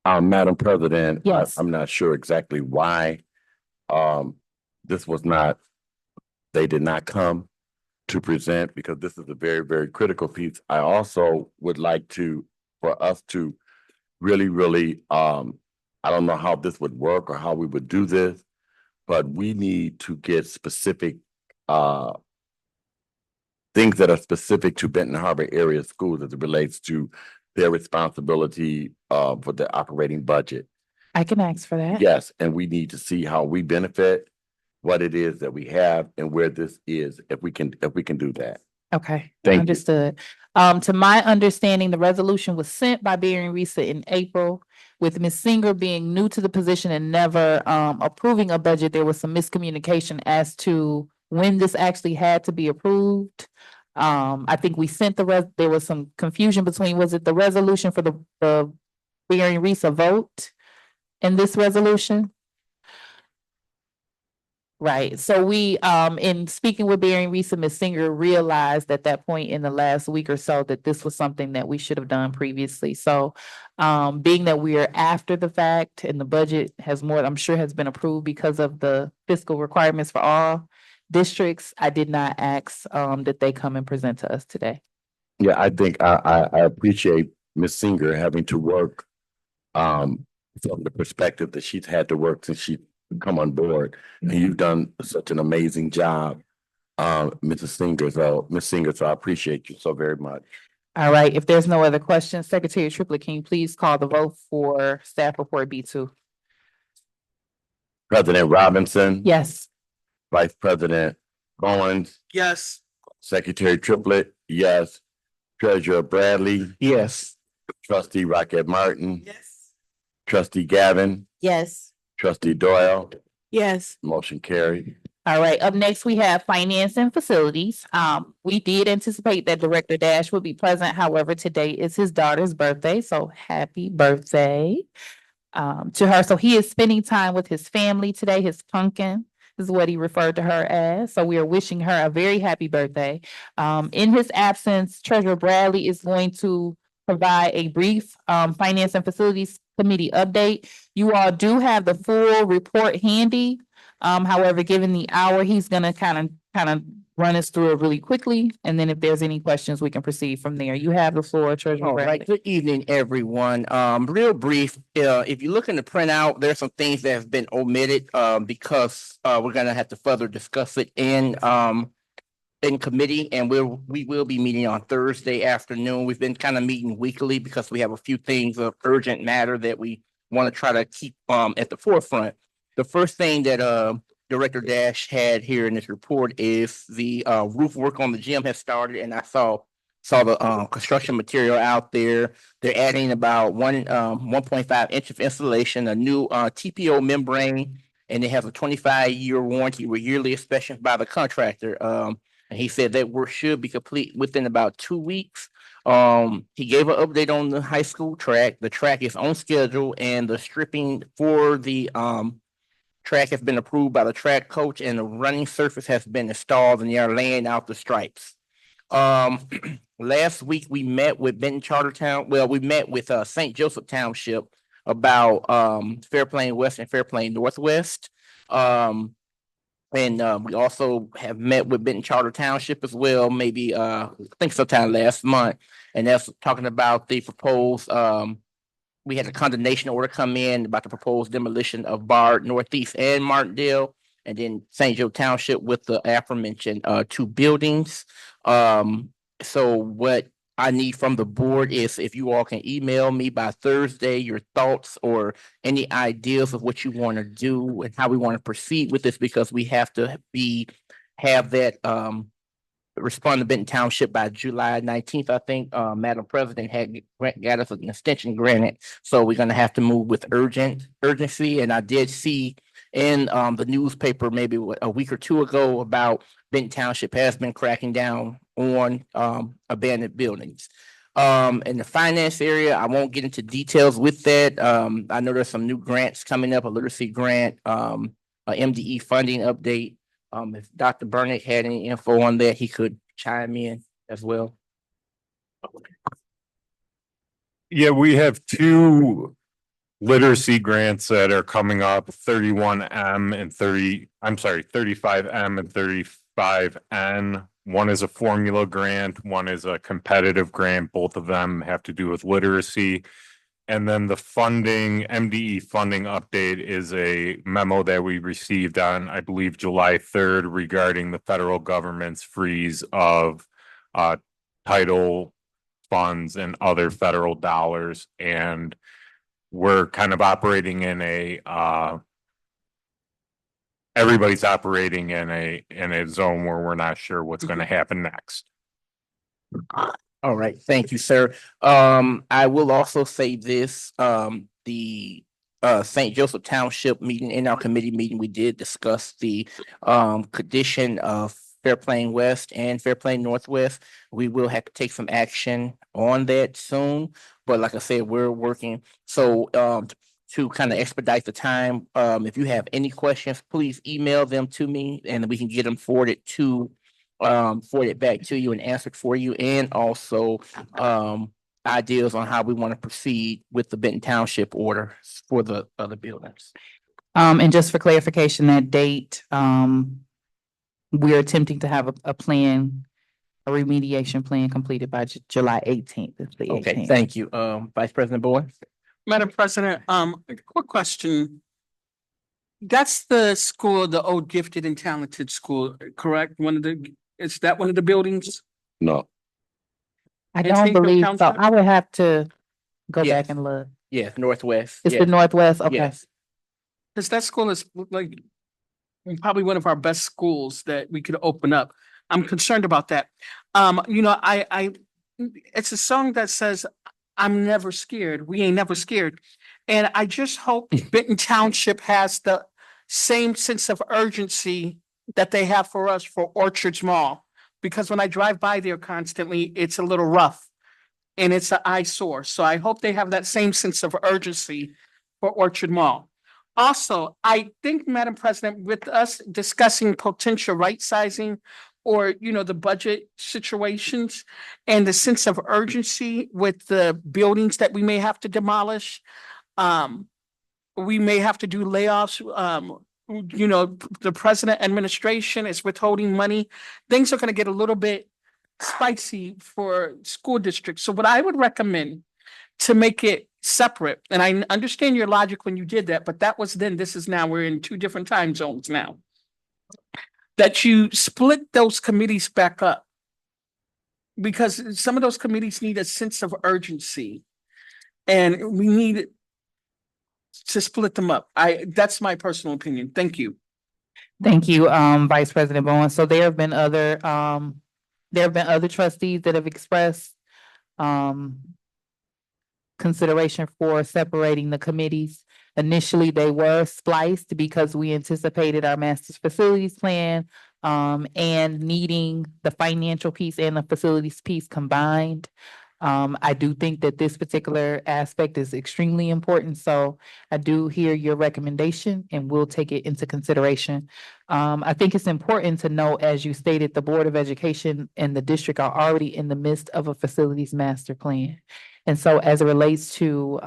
Madam President. Yes. I'm not sure exactly why, this was not, they did not come to present because this is a very, very critical piece. I also would like for us to really, I don't know how this would work or how we would do this, but we need to get specific, things that are specific to Benton Harbor area schools as it relates to their responsibility, for the operating budget. I can ask for that. Yes, and we need to see how we benefit, what it is that we have and where this is, if we can do that. Okay, Thank you. understood. To my understanding, the resolution was sent by Berry and Risa in April. With Ms. Singer being new to the position and never approving a budget, there was some miscommunication as to when this actually had to be approved. I think we sent there was some confusion between, was it the resolution for the Berry and Risa vote in this resolution? Right, so we, in speaking with Berry and Risa, Ms. Singer realized at that point in the last week or so that this was something that we should have done previously. So, being that we are after the fact and the budget I'm sure has been approved because of the fiscal requirements for all districts, I did not ask, that they come and present to us today. Yeah, I think I appreciate Ms. Singer having to work, from the perspective that she's had to work since she come on board, and you've done such an amazing job, Mrs. Singer. So, Ms. Singer, so I appreciate you so very much. All right, if there's no other questions, Secretary Triplett, can you please call the vote for staff report B2? President Robinson. Yes. Vice President Owens, Yes. Secretary Triplett, yes. Treasurer Bradley, Yes. Trustee Rocket Martin, Yes. Trustee Gavin, Yes. Trustee Doyle, Yes. motion carried. All right, up next, we have finance and facilities. We did anticipate that Director Dash would be present. However, today is his daughter's birthday, so happy birthday to her. So he is spending time with his family today. His pumpkin is what he referred to her as. So we are wishing her a very happy birthday. In his absence, Treasurer Bradley is going to provide a brief finance and facilities committee update. You all do have the full report handy. However, given the hour, he's gonna kind of run us through it really quickly. And then if there's any questions, we can proceed from there. You have the floor, Treasurer All right, Bradley. good evening, everyone. Real brief, if you look in the printout, there's some things that have been omitted, because, we're gonna have to further discuss it in committee, and we will be meeting on Thursday afternoon. We've been kind of meeting weekly because we have a few things of urgent matter that we want to try to keep, at the forefront. The first thing that, Director Dash had here in this report is the, roof work on the gym has started, and I saw saw the construction material out there. They're adding about 1.5 inch of insulation, a new TPO membrane, and they have a 25-year warranty with yearly inspection by the contractor. And he said that work should be complete within about 2 weeks. He gave an update on the high school track. The track is on schedule, and the stripping for the track has been approved by the track coach, and the running surface has been installed, and they are laying out the stripes. Last week we met with Benton Chartertown. Well, we met with St. Joseph Township about Fairplain West and Fairplain Northwest. And we also have met with Benton Charter Township as well, maybe I think sometime last month. And that's talking about the proposed we had a condemnation order come in about the proposed demolition of Bard Northeast and Martindale, and then St. Joe Township with the aforementioned two buildings. So what I need from the board is if you all can email me by Thursday your thoughts or any ideas of what you want to do and how we want to proceed with this, because we have to have that respond to Benton Township by July 19th, I think. Madam President had got us an extension granted, so we're gonna have to move with urgency. And I did see in the newspaper maybe a week or two ago about Benton Township has been cracking down on abandoned buildings. In the finance area, I won't get into details with that. I know there's some new grants coming up, a literacy grant, a MDE funding update. If Dr. Burnett had any info on that, he could chime in as well. Yeah, we have two literacy grants that are coming up, 31M and 35M and 35N. One is a formula grant, one is a competitive grant. Both of them have to do with literacy. And then the funding, MDE funding update is a memo that we received on, I believe, July 3rd regarding the federal government's freeze of title funds and other federal dollars. And we're kind of operating in everybody's operating in a zone where we're not sure what's going to happen next. All right, thank you, sir. I will also say this, the St. Joseph Township meeting, in our committee meeting, we did discuss the condition of Fairplain West and Fairplain Northwest. We will have to take some action on that soon, but like I said, we're working. So to kind of expedite the time, if you have any questions, please email them to me and we can get them forwarded back to you and answered for you, and also ideas on how we want to proceed with the Benton Township order for the other buildings. And just for clarification, that date, we're attempting to have a plan, a remediation plan completed by July 18th. Okay, thank you. Vice President Boyd? Madam President, a quick question. That's the school, the old gifted and talented school, correct? Is that one of the buildings? No, I And don't St. Joe believe so. Township? I would have to go Yes. back and look. Yeah, Northwest. It's Yeah, the Northwest, okay. yes. Because that school is like probably one of our best schools that we could open up. I'm concerned about that. It's a song that says, I'm never scared. We ain't never scared. And I just hope Benton Township has the same sense of urgency that they have for us for Orchards Mall. Because when I drive by there constantly, it's a little rough and it's an eyesore. So I hope they have that same sense of urgency for Orchard Mall. Also, I think, Madam President, with us discussing potential right sizing or, the budget situations and the sense of urgency with the buildings that we may have to demolish, we may have to do layoffs. The president administration is withholding money. Things are going to get a little bit spicy for school districts. So what I would recommend to make it separate, and I understand your logic when you did that, but that was then, this is now, we're in two different time zones now. That you split those committees back up. Because some of those committees need a sense of urgency. And we need to split them up. That's my personal opinion. Thank you. Thank you, Vice President Bowen. So there have been other There have been other trustees that have expressed consideration for separating the committees. Initially, they were spliced because we anticipated our master's facilities plan and needing the financial piece and the facilities piece combined. I do think that this particular aspect is extremely important, so I do hear your recommendation and we'll take it into consideration. I think it's important to note, as you stated, the Board of Education and the district are already in the midst of a facilities master plan. And so as it relates to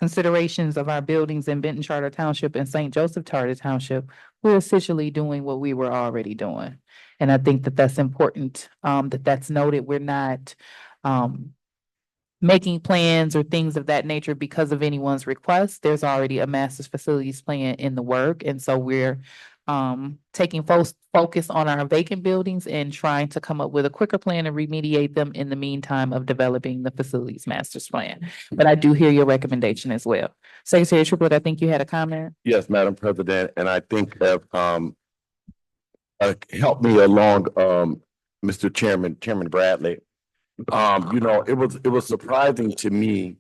considerations of our buildings in Benton Charter Township and St. Joseph Charter Township, we're essentially doing what we were already doing. And I think that that's important, that that's noted. We're not making plans or things of that nature because of anyone's request. There's already a master's facilities plan in the work. And so we're taking focus on our vacant buildings and trying to come up with a quicker plan to remediate them in the meantime of developing the facilities master's plan. But I do hear your recommendation as well. Secretary Triplett, I think you had a comment. Yes, Madam President, and I think that help me along, Mr. Chairman Bradley. It was surprising to me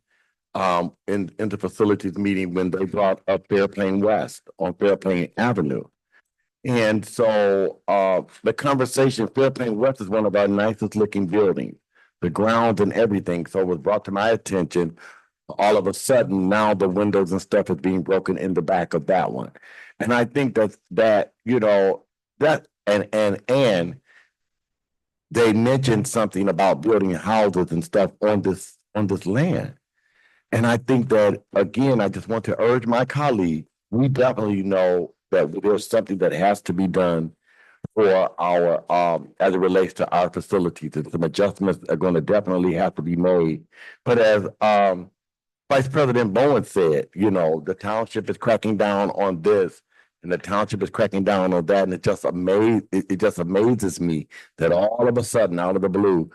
in the facilities meeting when they brought up Fairplain West on Fairplain Avenue. And so the conversation, Fairplain West is one of our nicest looking buildings, the grounds and everything. So it was brought to my attention. All of a sudden, now the windows and stuff is being broken in the back of that one. And I think that and they mentioned something about building houses and stuff on this land. And I think that, again, I just want to urge my colleague, we definitely know that there's something that has to be done for our, as it relates to our facilities. And some adjustments are going to definitely have to be made. But as Vice President Bowen said, the township is cracking down on this and the township is cracking down on that. And it just amazes me that all of a sudden, out of the blue,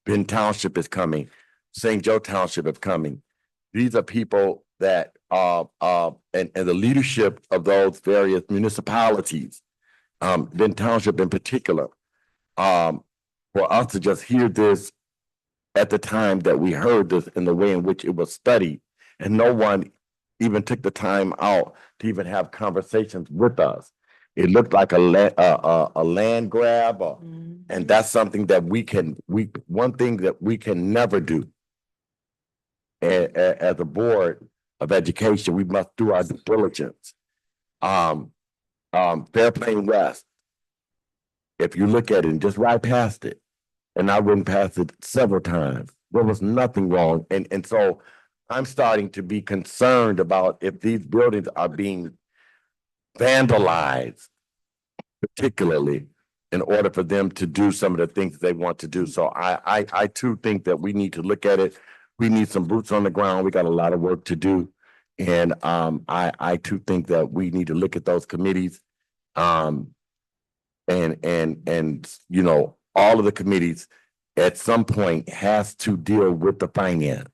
Benton Township is coming, St. Joe Township is coming. These are people that and the leadership of those various municipalities, Benton Township in particular, for us to just hear this at the time that we heard this in the way in which it was studied, and no one even took the time out to even have conversations with us. It looked like a land grab, and that's something that one thing that we can never do as a board of education. We must do our due diligence. Fairplain West, if you look at it and just ride past it, and I went past it several times, there was nothing wrong. And so I'm starting to be concerned about if these buildings are being vandalized, particularly in order for them to do some of the things they want to do. So I too think that we need to look at it. We need some boots on the ground. We got a lot of work to do. And I too think that we need to look at those committees. And all of the committees at some point has to deal with the finance.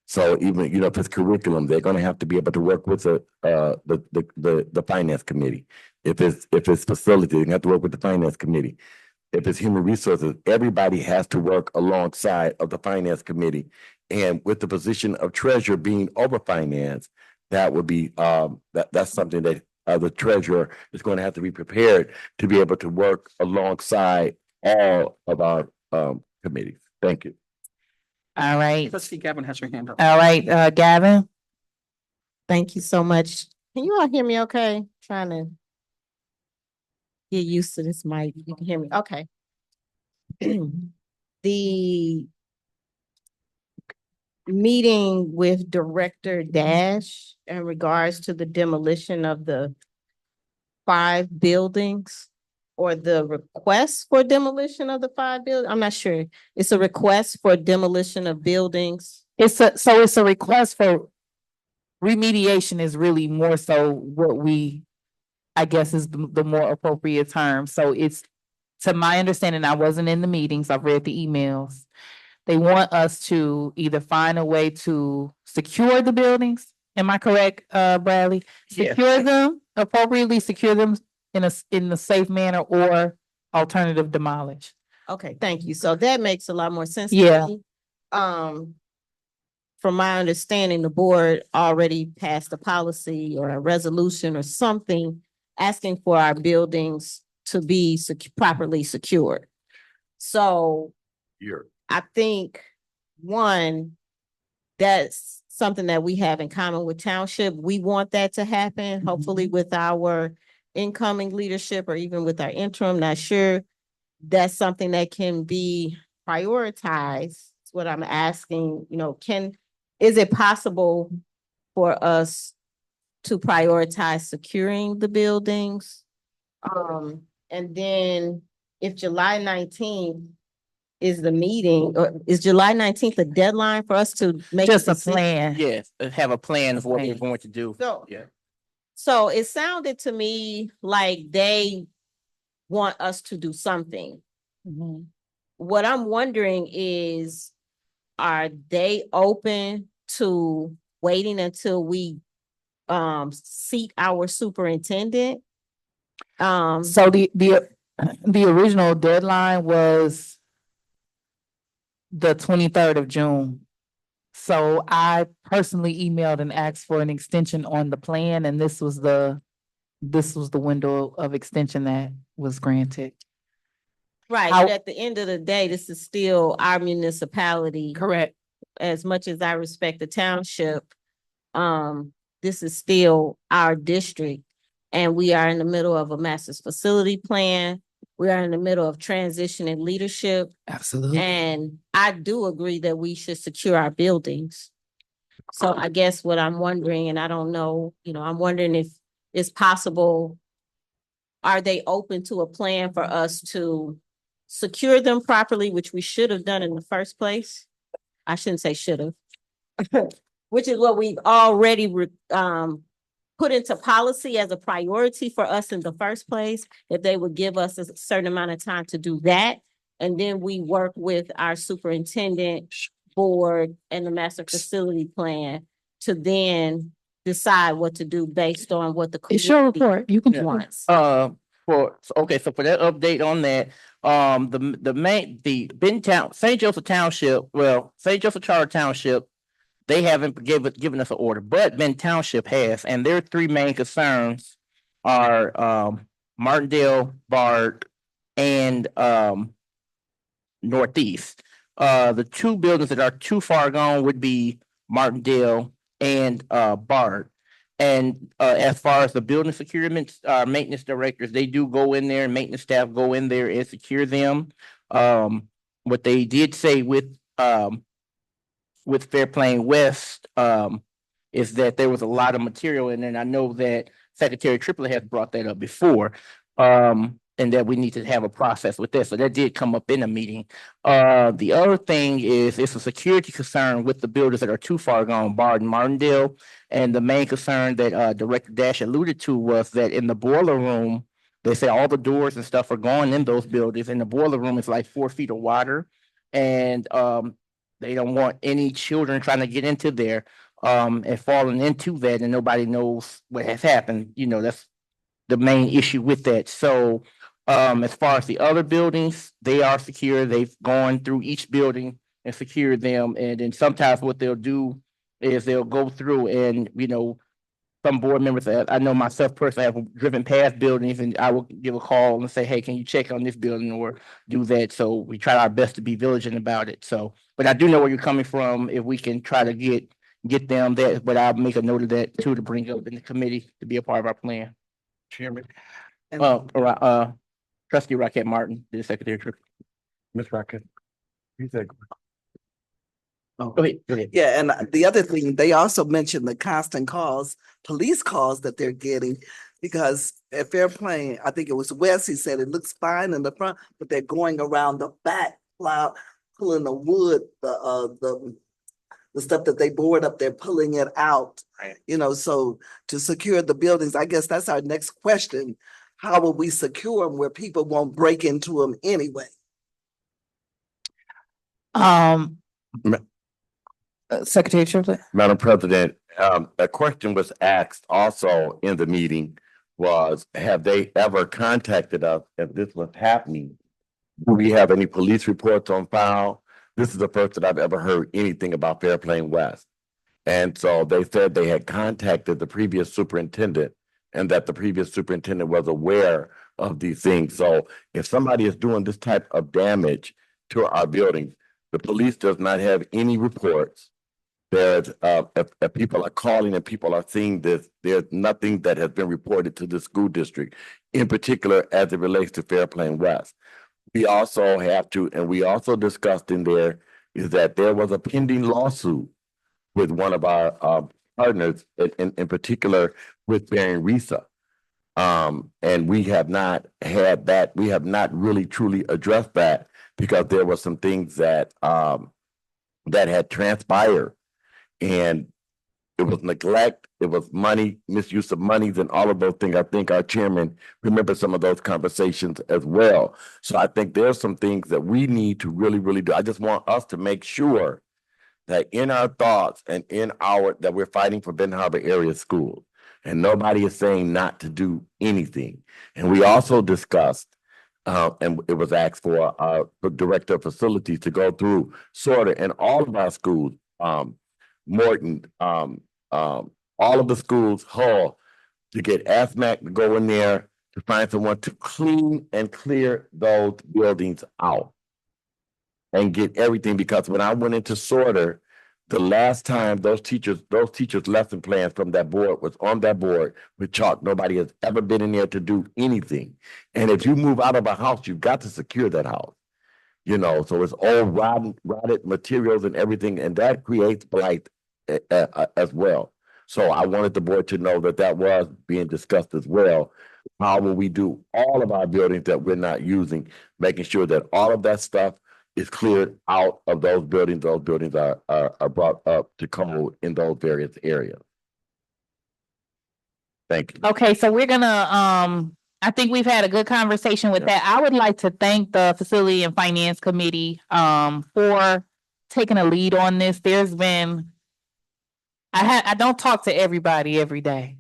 So even, if it's curriculum, they're going to have to be able to work with the finance committee. If it's facility, they have to work with the finance committee. If it's human resources, everybody has to work alongside of the finance committee. And with the position of treasurer being over finance, that would be that's something that the treasurer is going to have to be prepared to be able to work alongside all of our committees. Thank you. All right. Trustee Gavin has her hand up. All right, Gavin. Thank you so much. Can you all hear me okay? Trying to get used to this mic. You can hear me. Okay. The meeting with Director Dash in regards to the demolition of the 5 buildings, or the request for demolition of the 5 buildings. I'm not sure. It's a request for demolition of buildings. It's a request for remediation is really more so what I guess is the more appropriate term. So it's, to my understanding, I wasn't in the meetings, I've read the emails. They want us to either find a way to secure the buildings. Am I correct, Bradley? Secure them, appropriately secure them in a safe manner, or alternative demolish. Okay, thank you. So that makes a lot more sense. to Yeah. me. From my understanding, the board already passed a policy or a resolution or something asking for our buildings to be properly secured. So Here. I think, one, that's something that we have in common with township. We want that to happen, hopefully with our incoming leadership or even with our interim, not sure. That's something that can be prioritized. That's what I'm asking, is it possible for us to prioritize securing the buildings? And then if July 19th is the meeting, or is July 19th the deadline for us to make? Just a decision? plan. Yes, have a plan of what we're Plan. going to do. So, Yeah. so it sounded to me like they want us to do something. Mhm. What I'm wondering is, are they open to waiting until we seat our superintendent? So the original deadline was the 23rd of June. So I personally emailed and asked for an extension on the plan, and this was the window of extension that was granted. Right, How- but at the end of the day, this is still our municipality. Correct. As much as I respect the township, this is still our district. And we are in the middle of a master's facility plan. We are in the middle of transitioning leadership. Absolutely. And I do agree that we should secure our buildings. So I guess what I'm wondering, and I don't know, I'm wondering if it's possible, are they open to a plan for us to secure them properly, which we should have done in the first place? I shouldn't say should have. Which is what we've already put into policy as a priority for us in the first place, if they would give us a certain amount of time to do that. And then we work with our superintendent board and the master facility plan to then decide what to do based on what the It's your community report. You can. wants. So for that update on that, the Benton St. Joseph Township, St. Joseph Charter Township, they haven't given us an order, but Benton Township has, and their three main concerns are Martindale, Bard, and Northeast. The two buildings that are too far gone would be Martindale and Bard. And as far as the building security, maintenance directors, they do go in there, and maintenance staff go in there and secure them. What they did say with Fairplain West, is that there was a lot of material in there, and I know that Secretary Triplett has brought that up before. And that we need to have a process with this. So that did come up in a meeting. The other thing is it's a security concern with the buildings that are too far gone, Bard and Martindale. And the main concern that Director Dash alluded to was that in the boiler room, they say all the doors and stuff are gone in those buildings, and the boiler room is like 4 feet of water. And they don't want any children trying to get into there and falling into that, and nobody knows what has happened. That's the main issue with that. So as far as the other buildings, they are secure. They've gone through each building and secured them. And then sometimes what they'll do is they'll go through and, some board members, I know myself personally, have driven past buildings, and I will give a call and say, hey, can you check on this building or do that? So we try our best to be vigilant about it. So, but I do know where you're coming from. If we can try to get them that, but I'll make a note of that too, to bring up in the committee to be a part of our plan. Chairman. Trustee Rocket Martin, the secretary. Ms. Rocket. You said. Go ahead. Yeah, and the other thing, they also mentioned the constant calls, police calls that they're getting. Because at Fairplain, I think it was Wes, he said it looks fine in the front, but they're going around the back, pulling the wood, the stuff that they board up, they're pulling it out. Right. So to secure the buildings, I guess that's our next question. How will we secure them where people won't break into them anyway? Secretary Triplett. Madam President, a question was asked also in the meeting was, have they ever contacted us if this was happening? Do we have any police reports on file? This is the first that I've ever heard anything about Fairplain West. And so they said they had contacted the previous superintendent and that the previous superintendent was aware of these things. So if somebody is doing this type of damage to our buildings, the police does not have any reports. There's, if people are calling and people are seeing this, there's nothing that has been reported to the school district, in particular as it relates to Fairplain West. We also have to, and we also discussed in there, is that there was a pending lawsuit with one of our partners, in particular with Baron Risa. And we have not had that, we have not really truly addressed that because there were some things that that had transpired. And it was neglect, it was money, misuse of monies, and all of those things. I think our chairman remembers some of those conversations as well. So I think there's some things that we need to really, really do. I just want us to make sure that in our thoughts and in our, that we're fighting for Benton Harbor area schools. And nobody is saying not to do anything. And we also discussed, and it was asked for our director of facilities to go through sort of in all of our schools, Morton, all of the schools, Hull, to get ASMAC to go in there to find someone to clean and clear those buildings out and get everything. Because when I went into Sorter, the last time those teachers' lesson plans from that board was on that board with chalk. Nobody has ever been in there to do anything. And if you move out of a house, you've got to secure that house. You know, so it's all rotted materials and everything, and that creates blight as well. So I wanted the board to know that that was being discussed as well. How will we do all of our buildings that we're not using, making sure that all of that stuff is cleared out of those buildings. Those buildings are brought up to code in those various areas. Thank you. Okay, so we're gonna, I think we've had a good conversation with that. I would like to thank the Facility and Finance Committee, for taking a lead on this. There's been, I don't talk to everybody every day.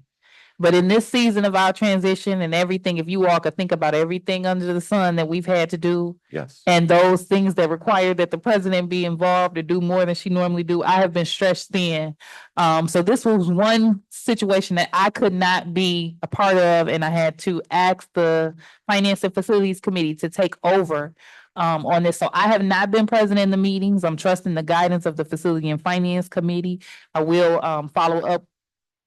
But in this season of our transition and everything, if you all could think about everything under the sun that we've had to do, Yes. and those things that require that the president be involved or do more than she normally do, I have been stretched thin. So this was one situation that I could not be a part of, and I had to ask the Finance and Facilities Committee to take over on this. So I have not been present in the meetings. I'm trusting the guidance of the Facility and Finance Committee. I will follow up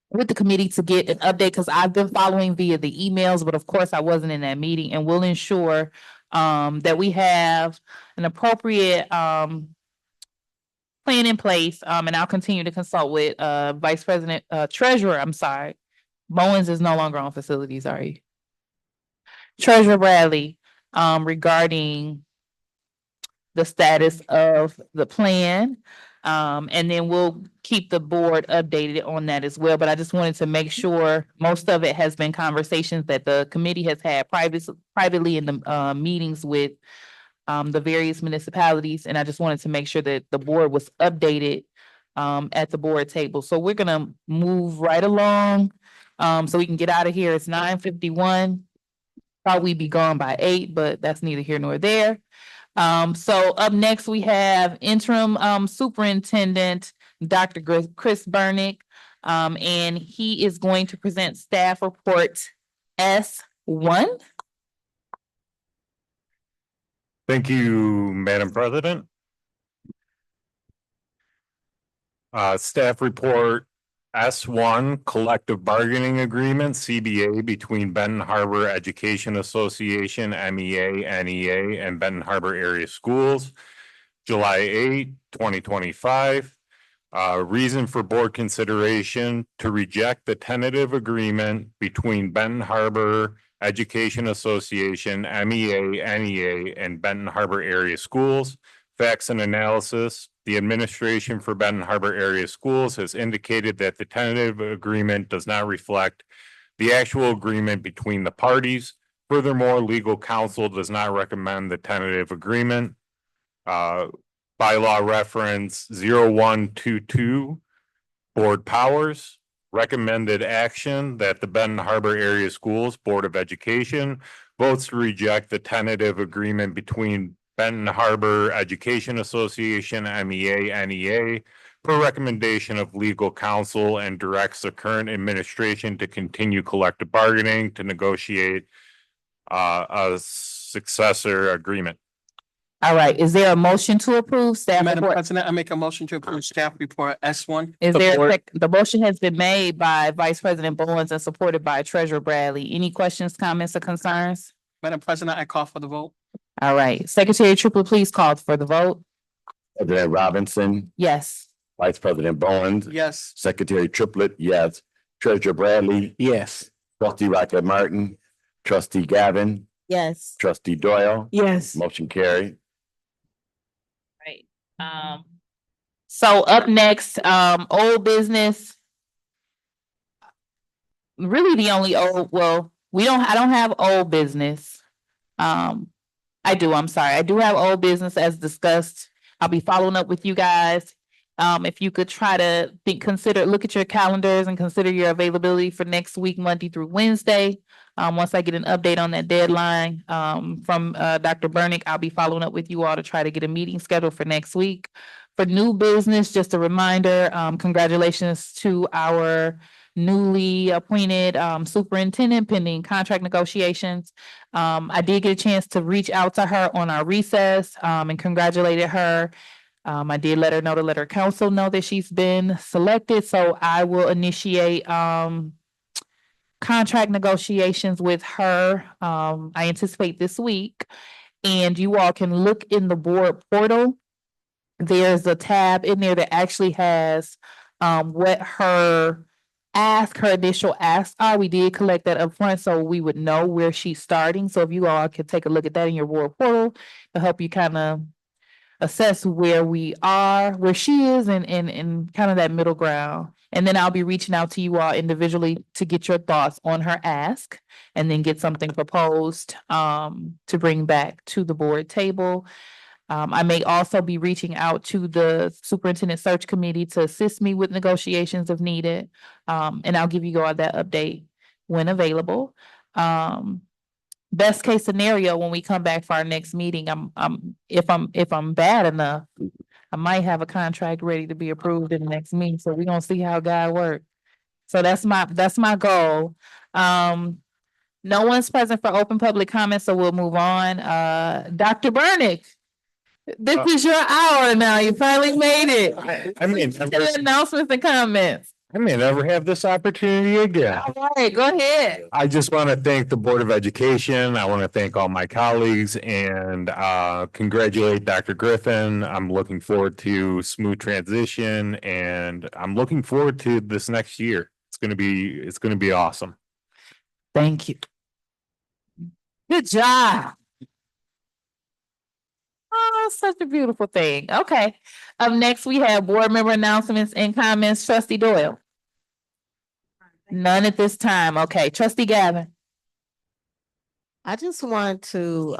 with the committee to get an update, because I've been following via the emails, but of course I wasn't in that meeting, and we'll ensure that we have an appropriate plan in place. And I'll continue to consult with Vice President Treasurer, I'm sorry. Bowens is no longer on facilities, are you? Treasurer Bradley, regarding the status of the plan. And then we'll keep the board updated on that as well. But I just wanted to make sure most of it has been conversations that the committee has had privately in the meetings with the various municipalities. And I just wanted to make sure that the board was updated at the board table. So we're gonna move right along so we can get out of here. It's 9:51. Thought we'd be gone by 8, but that's neither here nor there. So up next, we have interim superintendent, Dr. Chris Burnick. And he is going to present staff report S1. Thank you, Madam President. Staff report S1, collective bargaining agreement, CBA, between Benton Harbor Education Association, MEA, NEA, and Benton Harbor Area Schools, July 8, 2025. Reason for board consideration: to reject the tentative agreement between Benton Harbor Education Association, MEA, NEA, and Benton Harbor Area Schools. Facts and analysis: the administration for Benton Harbor Area Schools has indicated that the tentative agreement does not reflect the actual agreement between the parties. Furthermore, legal counsel does not recommend the tentative agreement. Bylaw reference 0122, board powers. Recommended action: that the Benton Harbor Area Schools Board of Education votes to reject the tentative agreement between Benton Harbor Education Association, MEA, NEA, per recommendation of legal counsel, and directs the current administration to continue collective bargaining to negotiate a successor agreement. All right, is there a motion to approve staff Madam report? President, I make a motion to approve staff report S1. Is there, Support. the motion has been made by Vice President Bowens and supported by Treasurer Bradley. Any questions, comments, or concerns? Madam President, I call for the vote. All right, Secretary Triplett, please call for the vote. President Robinson, Yes. Vice President Bowens, Yes. Secretary Triplett, yes. Treasurer Bradley, Yes. Trustee Rocket Martin, Trustee Gavin, Yes. Trustee Doyle, Yes. motion carried. Right. So up next, old business. Really the only old, well, I don't have old business. I'm sorry. I do have old business as discussed. I'll be following up with you guys. If you could try to look at your calendars and consider your availability for next week, Monday through Wednesday. Once I get an update on that deadline, from, Dr. Burnick, I'll be following up with you all to try to get a meeting scheduled for next week. For new business, just a reminder, congratulations to our newly appointed, superintendent pending contract negotiations. I did get a chance to reach out to her on our recess, and congratulated her. I did let her know to let her council know that she's been selected, so I will initiate, contract negotiations with her. I anticipate this week. And you all can look in the board portal. There's a tab in there that actually has, what her initial asks are. We did collect that upfront, so we would know where she's starting. So if you all could take a look at that in your board portal to help you kind of assess where we are, where she is, and kind of that middle ground. And then I'll be reaching out to you all individually to get your thoughts on her ask and then get something proposed, to bring back to the board table. I may also be reaching out to the superintendent search committee to assist me with negotiations if needed. And I'll give you all that update when available. Best case scenario, when we come back for our next meeting, if I'm bad enough, I might have a contract ready to be approved in the next meeting. So we're gonna see how God works. So that's my goal. No one's present for open public comment, so we'll move on. Dr. Burnick, this is your hour now. You finally made it. I mean, Announcements and comments. I may never have this opportunity again. All right, go ahead. I just want to thank the Board of Education. I want to thank all my colleagues and congratulate Dr. Griffin. I'm looking forward to smooth transition and I'm looking forward to this next year. It's gonna be awesome. Thank you. Good job. Oh, such a beautiful thing. Okay. Up next, we have board member announcements and comments. Trustee Doyle. None at this time. Okay. Trustee Gavin. I just want to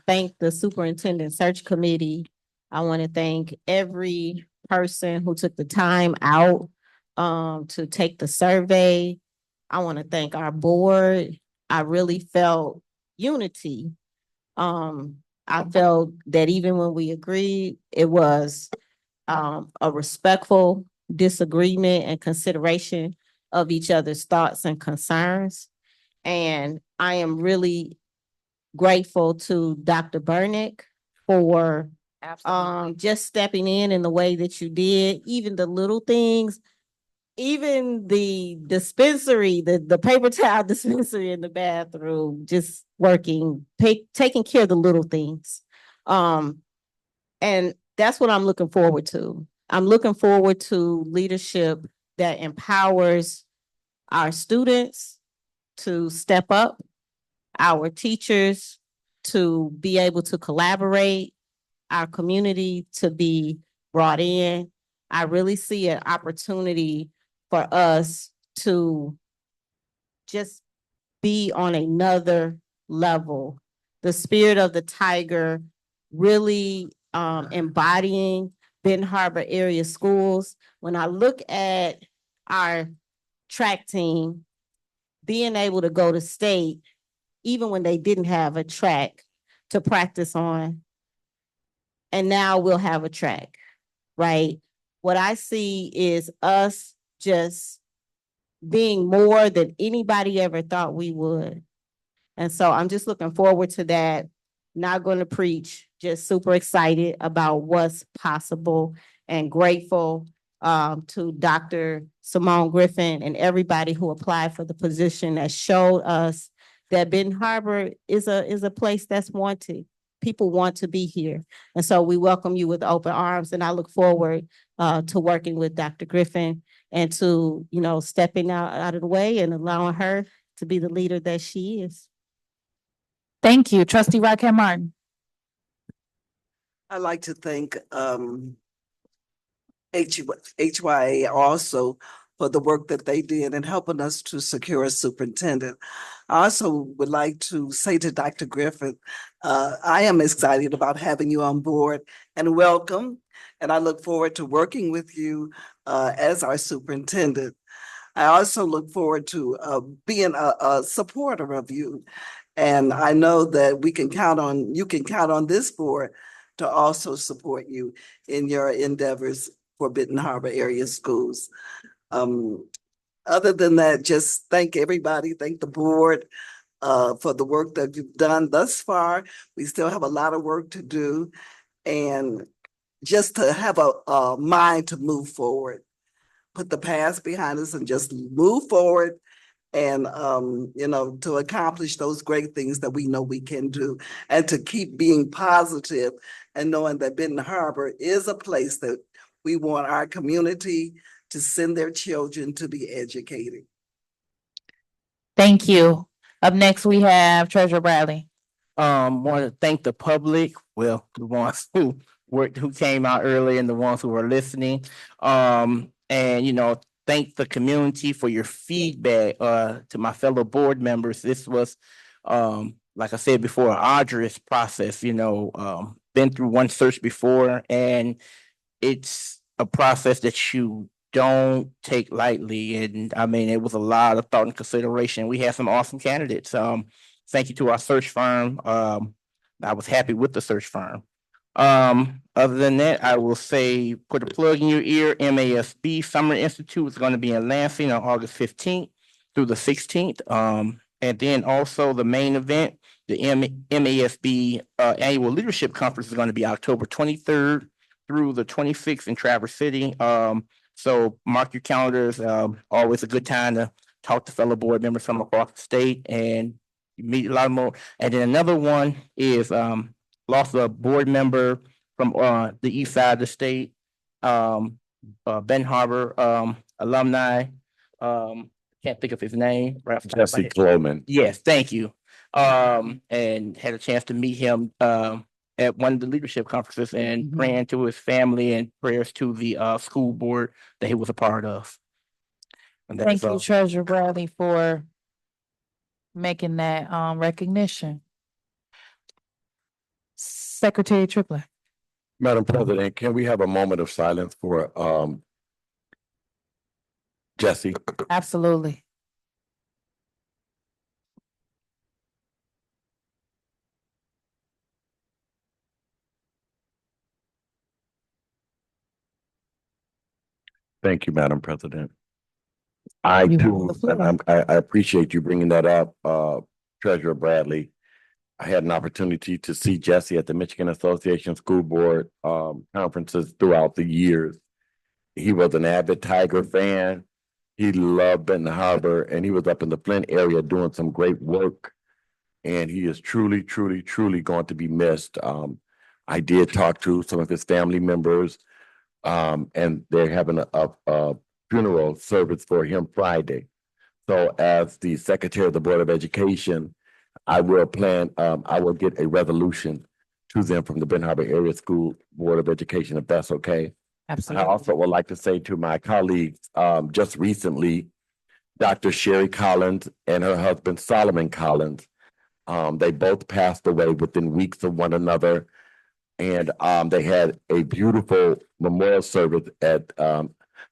thank the superintendent search committee. I want to thank every person who took the time out to take the survey. I want to thank our board. I really felt unity. I felt that even when we agreed, it was a respectful disagreement and consideration of each other's thoughts and concerns. And I am really grateful to Dr. Burnick for just stepping in the way that you did, even the little things, even the dispensary, the paper towel dispensary in the bathroom, just working, taking care of the little things. And that's what I'm looking forward to. I'm looking forward to leadership that empowers our students to step up, our teachers to be able to collaborate, our community to be brought in. I really see an opportunity for us to just be on another level. The spirit of the tiger really embodying Benton Harbor area schools. When I look at our track team being able to go to state even when they didn't have a track to practice on. And now we'll have a track, right? What I see is us just being more than anybody ever thought we would. And so I'm just looking forward to that. Not going to preach, just super excited about what's possible and grateful to Dr. Simone Griffin and everybody who applied for the position that showed us that Benton Harbor is a place that's wanted. People want to be here. And so we welcome you with open arms, and I look forward to working with Dr. Griffin and to, stepping out of the way and allowing her to be the leader that she is. Thank you. Trustee Rockett Martin. I'd like to thank HYA also for the work that they did in helping us to secure a superintendent. I also would like to say to Dr. Griffin, I am excited about having you on board and welcome. And I look forward to working with you as our superintendent. I also look forward to being a supporter of you. And I know that you can count on this board to also support you in your endeavors for Benton Harbor area schools. Other than that, just thank everybody, thank the board for the work that you've done thus far. We still have a lot of work to do, and just to have a mind to move forward, put the past behind us and just move forward and, to accomplish those great things that we know we can do, and to keep being positive and knowing that Benton Harbor is a place that we want our community to send their children to be educated. Thank you. Up next, we have Treasurer Bradley. Want to thank the public, well, the ones who came out early and the ones who are listening. And thank the community for your feedback. To my fellow board members, this was, like I said before, an arduous process. Been through one search before, and it's a process that you don't take lightly. And I mean, it was a lot of thought and consideration. We had some awesome candidates. Thank you to our search firm. I was happy with the search firm. Other than that, I will say, put a plug in your ear. MASB Summer Institute is going to be in Lansing on August 15th through the 16th. And then also the main event, the MASB Annual Leadership Conference is going to be October 23rd through the 26th in Traverse City. So mark your calendars. Always a good time to talk to fellow board members from across the state and meet a lot more. And then another one is lost a board member from the east side of the state, Benton Harbor alumni. Can't think of his name. Right off the top of my Jesse head. Cloman. Yes, thank you. And had a chance to meet him at one of the leadership conferences, and praying to his family and prayers to the school board that he was a part of. And Thank you, Treasurer Bradley, for making that recognition. Secretary Triplett. Madam President, can we have a moment of silence for Jesse? Absolutely. Thank you, Madam President. I You have too, the floor. and I appreciate you bringing that up, Treasurer Bradley. I had an opportunity to see Jesse at the Michigan Association School Board conferences throughout the years. He was an avid Tiger fan. He loved Benton Harbor, and he was up in the Flint area doing some great work. And he is truly, truly, truly going to be missed. I did talk to some of his family members, and they're having a funeral service for him Friday. So as the Secretary of the Board of Education, I will get a resolution to them from the Benton Harbor Area School Board of Education, if that's okay. Absolutely. I also would like to say to my colleagues, just recently, Dr. Sherry Collins and her husband Solomon Collins, they both passed away within weeks of one another. And they had a beautiful memorial service at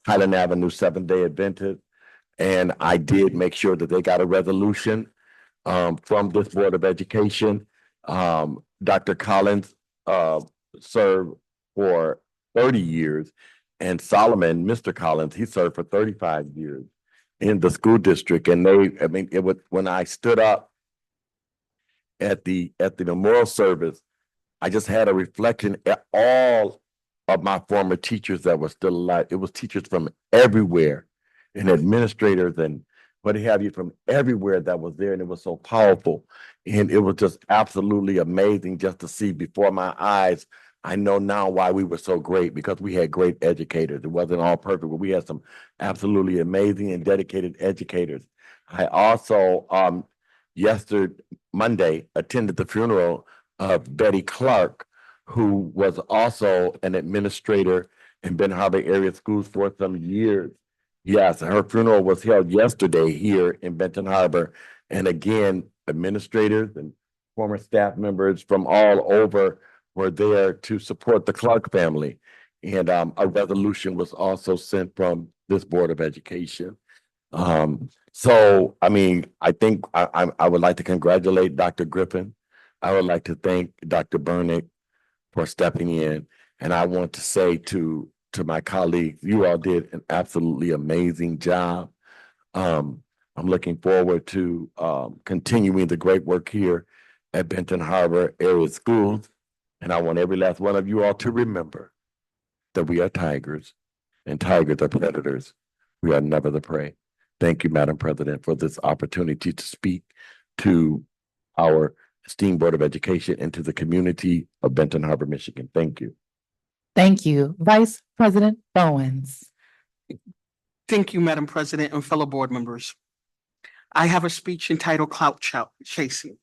Highland Avenue Seventh-day Adventist. And I did make sure that they got a resolution from this Board of Education. Dr. Collins, served for 30 years, and Solomon, Mr. Collins, he served for 35 years in the school district. And I mean, it was, when I stood up at the memorial service, I just had a reflection at all of my former teachers that were still alive. It was teachers from everywhere and administrators and what have you from everywhere that was there. And it was so powerful. And it was just absolutely amazing just to see before my eyes. I know now why we were so great, because we had great educators. It wasn't all perfect, but we had some absolutely amazing and dedicated educators. I also, Monday, attended the funeral of Betty Clark, who was also an administrator in Benton Harbor area schools for some years. Yes, her funeral was held yesterday here in Benton Harbor. And again, administrators and former staff members from all over were there to support the Clark family. And a resolution was also sent from this Board of Education. So, I mean, I think I would like to congratulate Dr. Griffin. I would like to thank Dr. Burnick for stepping in. And I want to say to my colleagues, you all did an absolutely amazing job. I'm looking forward to continuing the great work here at Benton Harbor Area Schools. And I want every last one of you all to remember that we are tigers, and tigers are predators. We are never the prey. Thank you, Madam President, for this opportunity to speak to our esteemed Board of Education and to the community of Benton Harbor, Michigan. Thank you. Thank you. Vice President Bowens. Thank you, Madam President and fellow board members. I have a speech entitled Clout Chasing.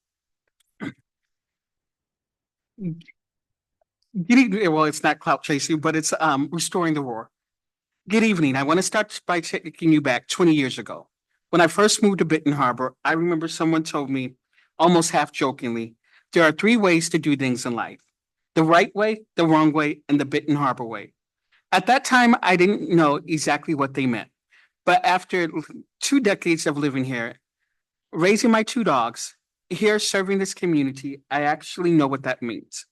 Well, it's not clout chasing, but it's restoring the roar. Good evening. I want to start by taking you back 20 years ago. When I first moved to Benton Harbor, I remember someone told me, almost half jokingly, there are 3 ways to do things in life: the right way, the wrong way, and the Benton Harbor way. At that time, I didn't know exactly what they meant. But after 2 decades of living here, raising my 2 dogs, here serving this community, I actually know what that means.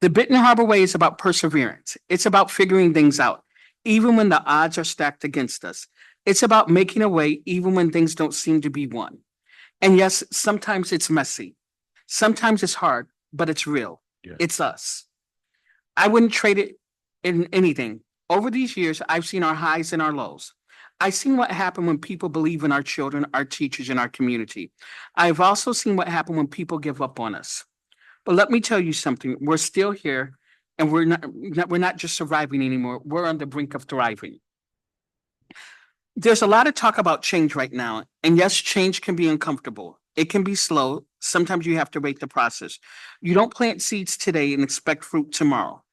The Benton Harbor way is about perseverance. It's about figuring things out, even when the odds are stacked against us. It's about making a way, even when things don't seem to be won. And yes, sometimes it's messy. Sometimes it's hard, but it's real. Yeah. It's us. I wouldn't trade it in anything. Over these years, I've seen our highs and our lows. I've seen what happened when people believe in our children, our teachers, and our community. I've also seen what happened when people give up on us. But let me tell you something. We're still here, and we're not just surviving anymore. We're on the brink of thriving. There's a lot of talk about change right now. And yes, change can be uncomfortable. It can be slow. Sometimes you have to wait the process. You don't plant seeds today and expect fruit tomorrow.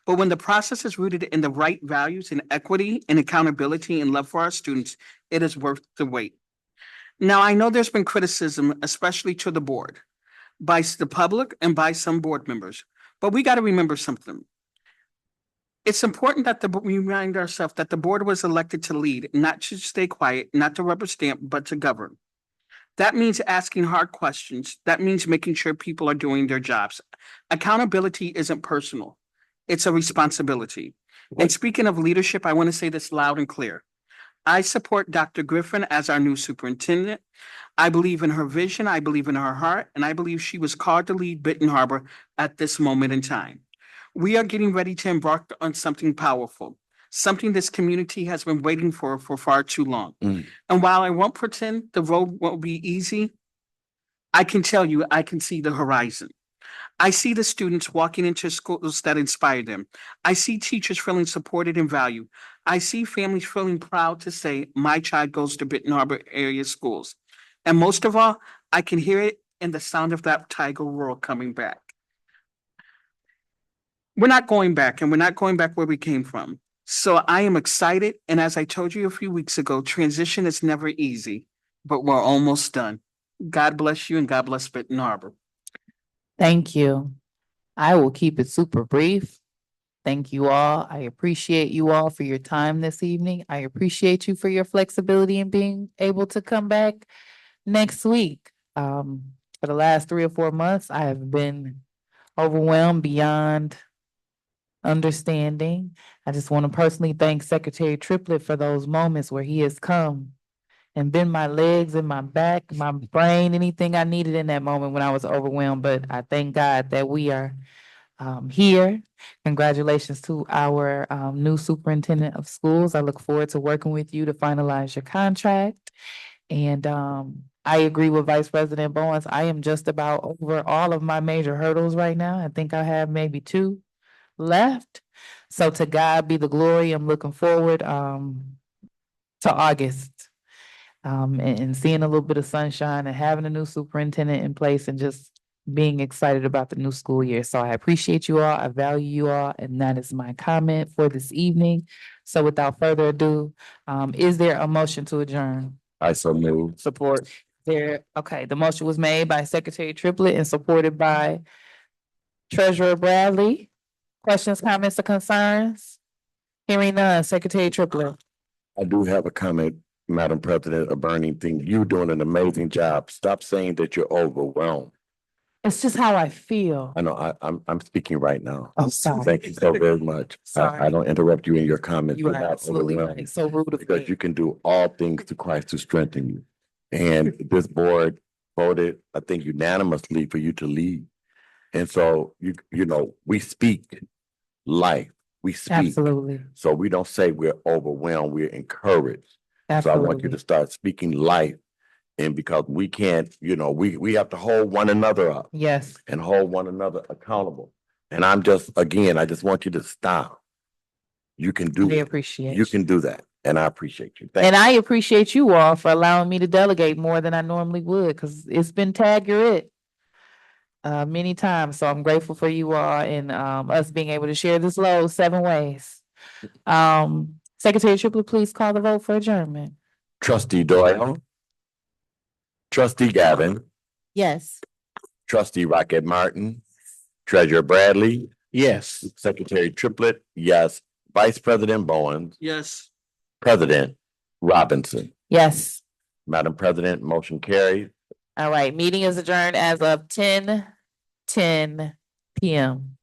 But when the process is rooted in the right values and equity and accountability and love for our students, it is worth the wait. Now, I know there's been criticism, especially to the board, by the public and by some board members. But we got to remember something. It's important that we remind ourselves that the board was elected to lead, not to stay quiet, not to rubber stamp, but to govern. That means asking hard questions. That means making sure people are doing their jobs. Accountability isn't personal. It's a responsibility. And speaking of leadership, I want to say this loud and clear. I support Dr. Griffin as our new superintendent. I believe in her vision, I believe in her heart, and I believe she was called to lead Benton Harbor at this moment in time. We are getting ready to embark on something powerful, something this community has been waiting for far too long. And while I won't pretend the road won't be easy, I can tell you I can see the horizon. I see the students walking into schools that inspire them. I see teachers feeling supported and valued. I see families feeling proud to say, my child goes to Benton Harbor area schools. And most of all, I can hear it in the sound of that tiger roar coming back. We're not going back, and we're not going back where we came from. So I am excited. And as I told you a few weeks ago, transition is never easy, but we're almost done. God bless you, and God bless Benton Harbor. Thank you. I will keep it super brief. Thank you all. I appreciate you all for your time this evening. I appreciate you for your flexibility in being able to come back next week. for the last 3 or 4 months, I have been overwhelmed beyond understanding. I just want to personally thank Secretary Triplett for those moments where he has come and been my legs and my back, my brain, anything I needed in that moment when I was overwhelmed. But I thank God that we are here. Congratulations to our new superintendent of schools. I look forward to working with you to finalize your contract. And I agree with Vice President Bowens. I am just about over all of my major hurdles right now. I think I have maybe 2 left. So to God be the glory. I'm looking forward to August. And seeing a little bit of sunshine and having a new superintendent in place and just being excited about the new school year. So I appreciate you all. I value you all. And that is my comment for this evening. So without further ado, is there a motion to adjourn? I so move. Support. Okay, the motion was made by Secretary Triplett and supported by Treasurer Bradley. Questions, comments, or concerns? Hearing none, Secretary Triplett. I do have a comment, Madam President, a burning thing. You're doing an amazing job. Stop saying that you're overwhelmed. It's just how I feel. I know, I'm speaking right now. Oh, sorry. Thank you so very much. I Sorry. don't interrupt you in your comments. You are without absolutely overwhelming. right. So rude of Because me. you can do all things to Christ to strengthen you. And this board voted, I think unanimously for you to lead. And so you know, we speak life, we speak. Absolutely. So we don't say we're overwhelmed, we're encouraged. So I want you Absolutely. to start speaking life. And because we can't, you know, we have to hold one another up Yes. and hold one another accountable. And I'm just, again, I just want you to stop. You can do I it. appreciate You can do that. And I appreciate you. And I appreciate you all for allowing me to delegate more than I normally would, because it's been tag your it many times. So I'm grateful for you all and us being able to share this load 7 ways. Secretary Triplett, please call the vote for adjournment. Trustee Doyle. Trustee Gavin. Yes. Trustee Rocket Martin. Treasurer Bradley. Yes. Secretary Triplett, yes. Vice President Bowen. Yes. President Robinson. Yes. Madam President, motion carried. All right, meeting is adjourned as of 10:10 p.m.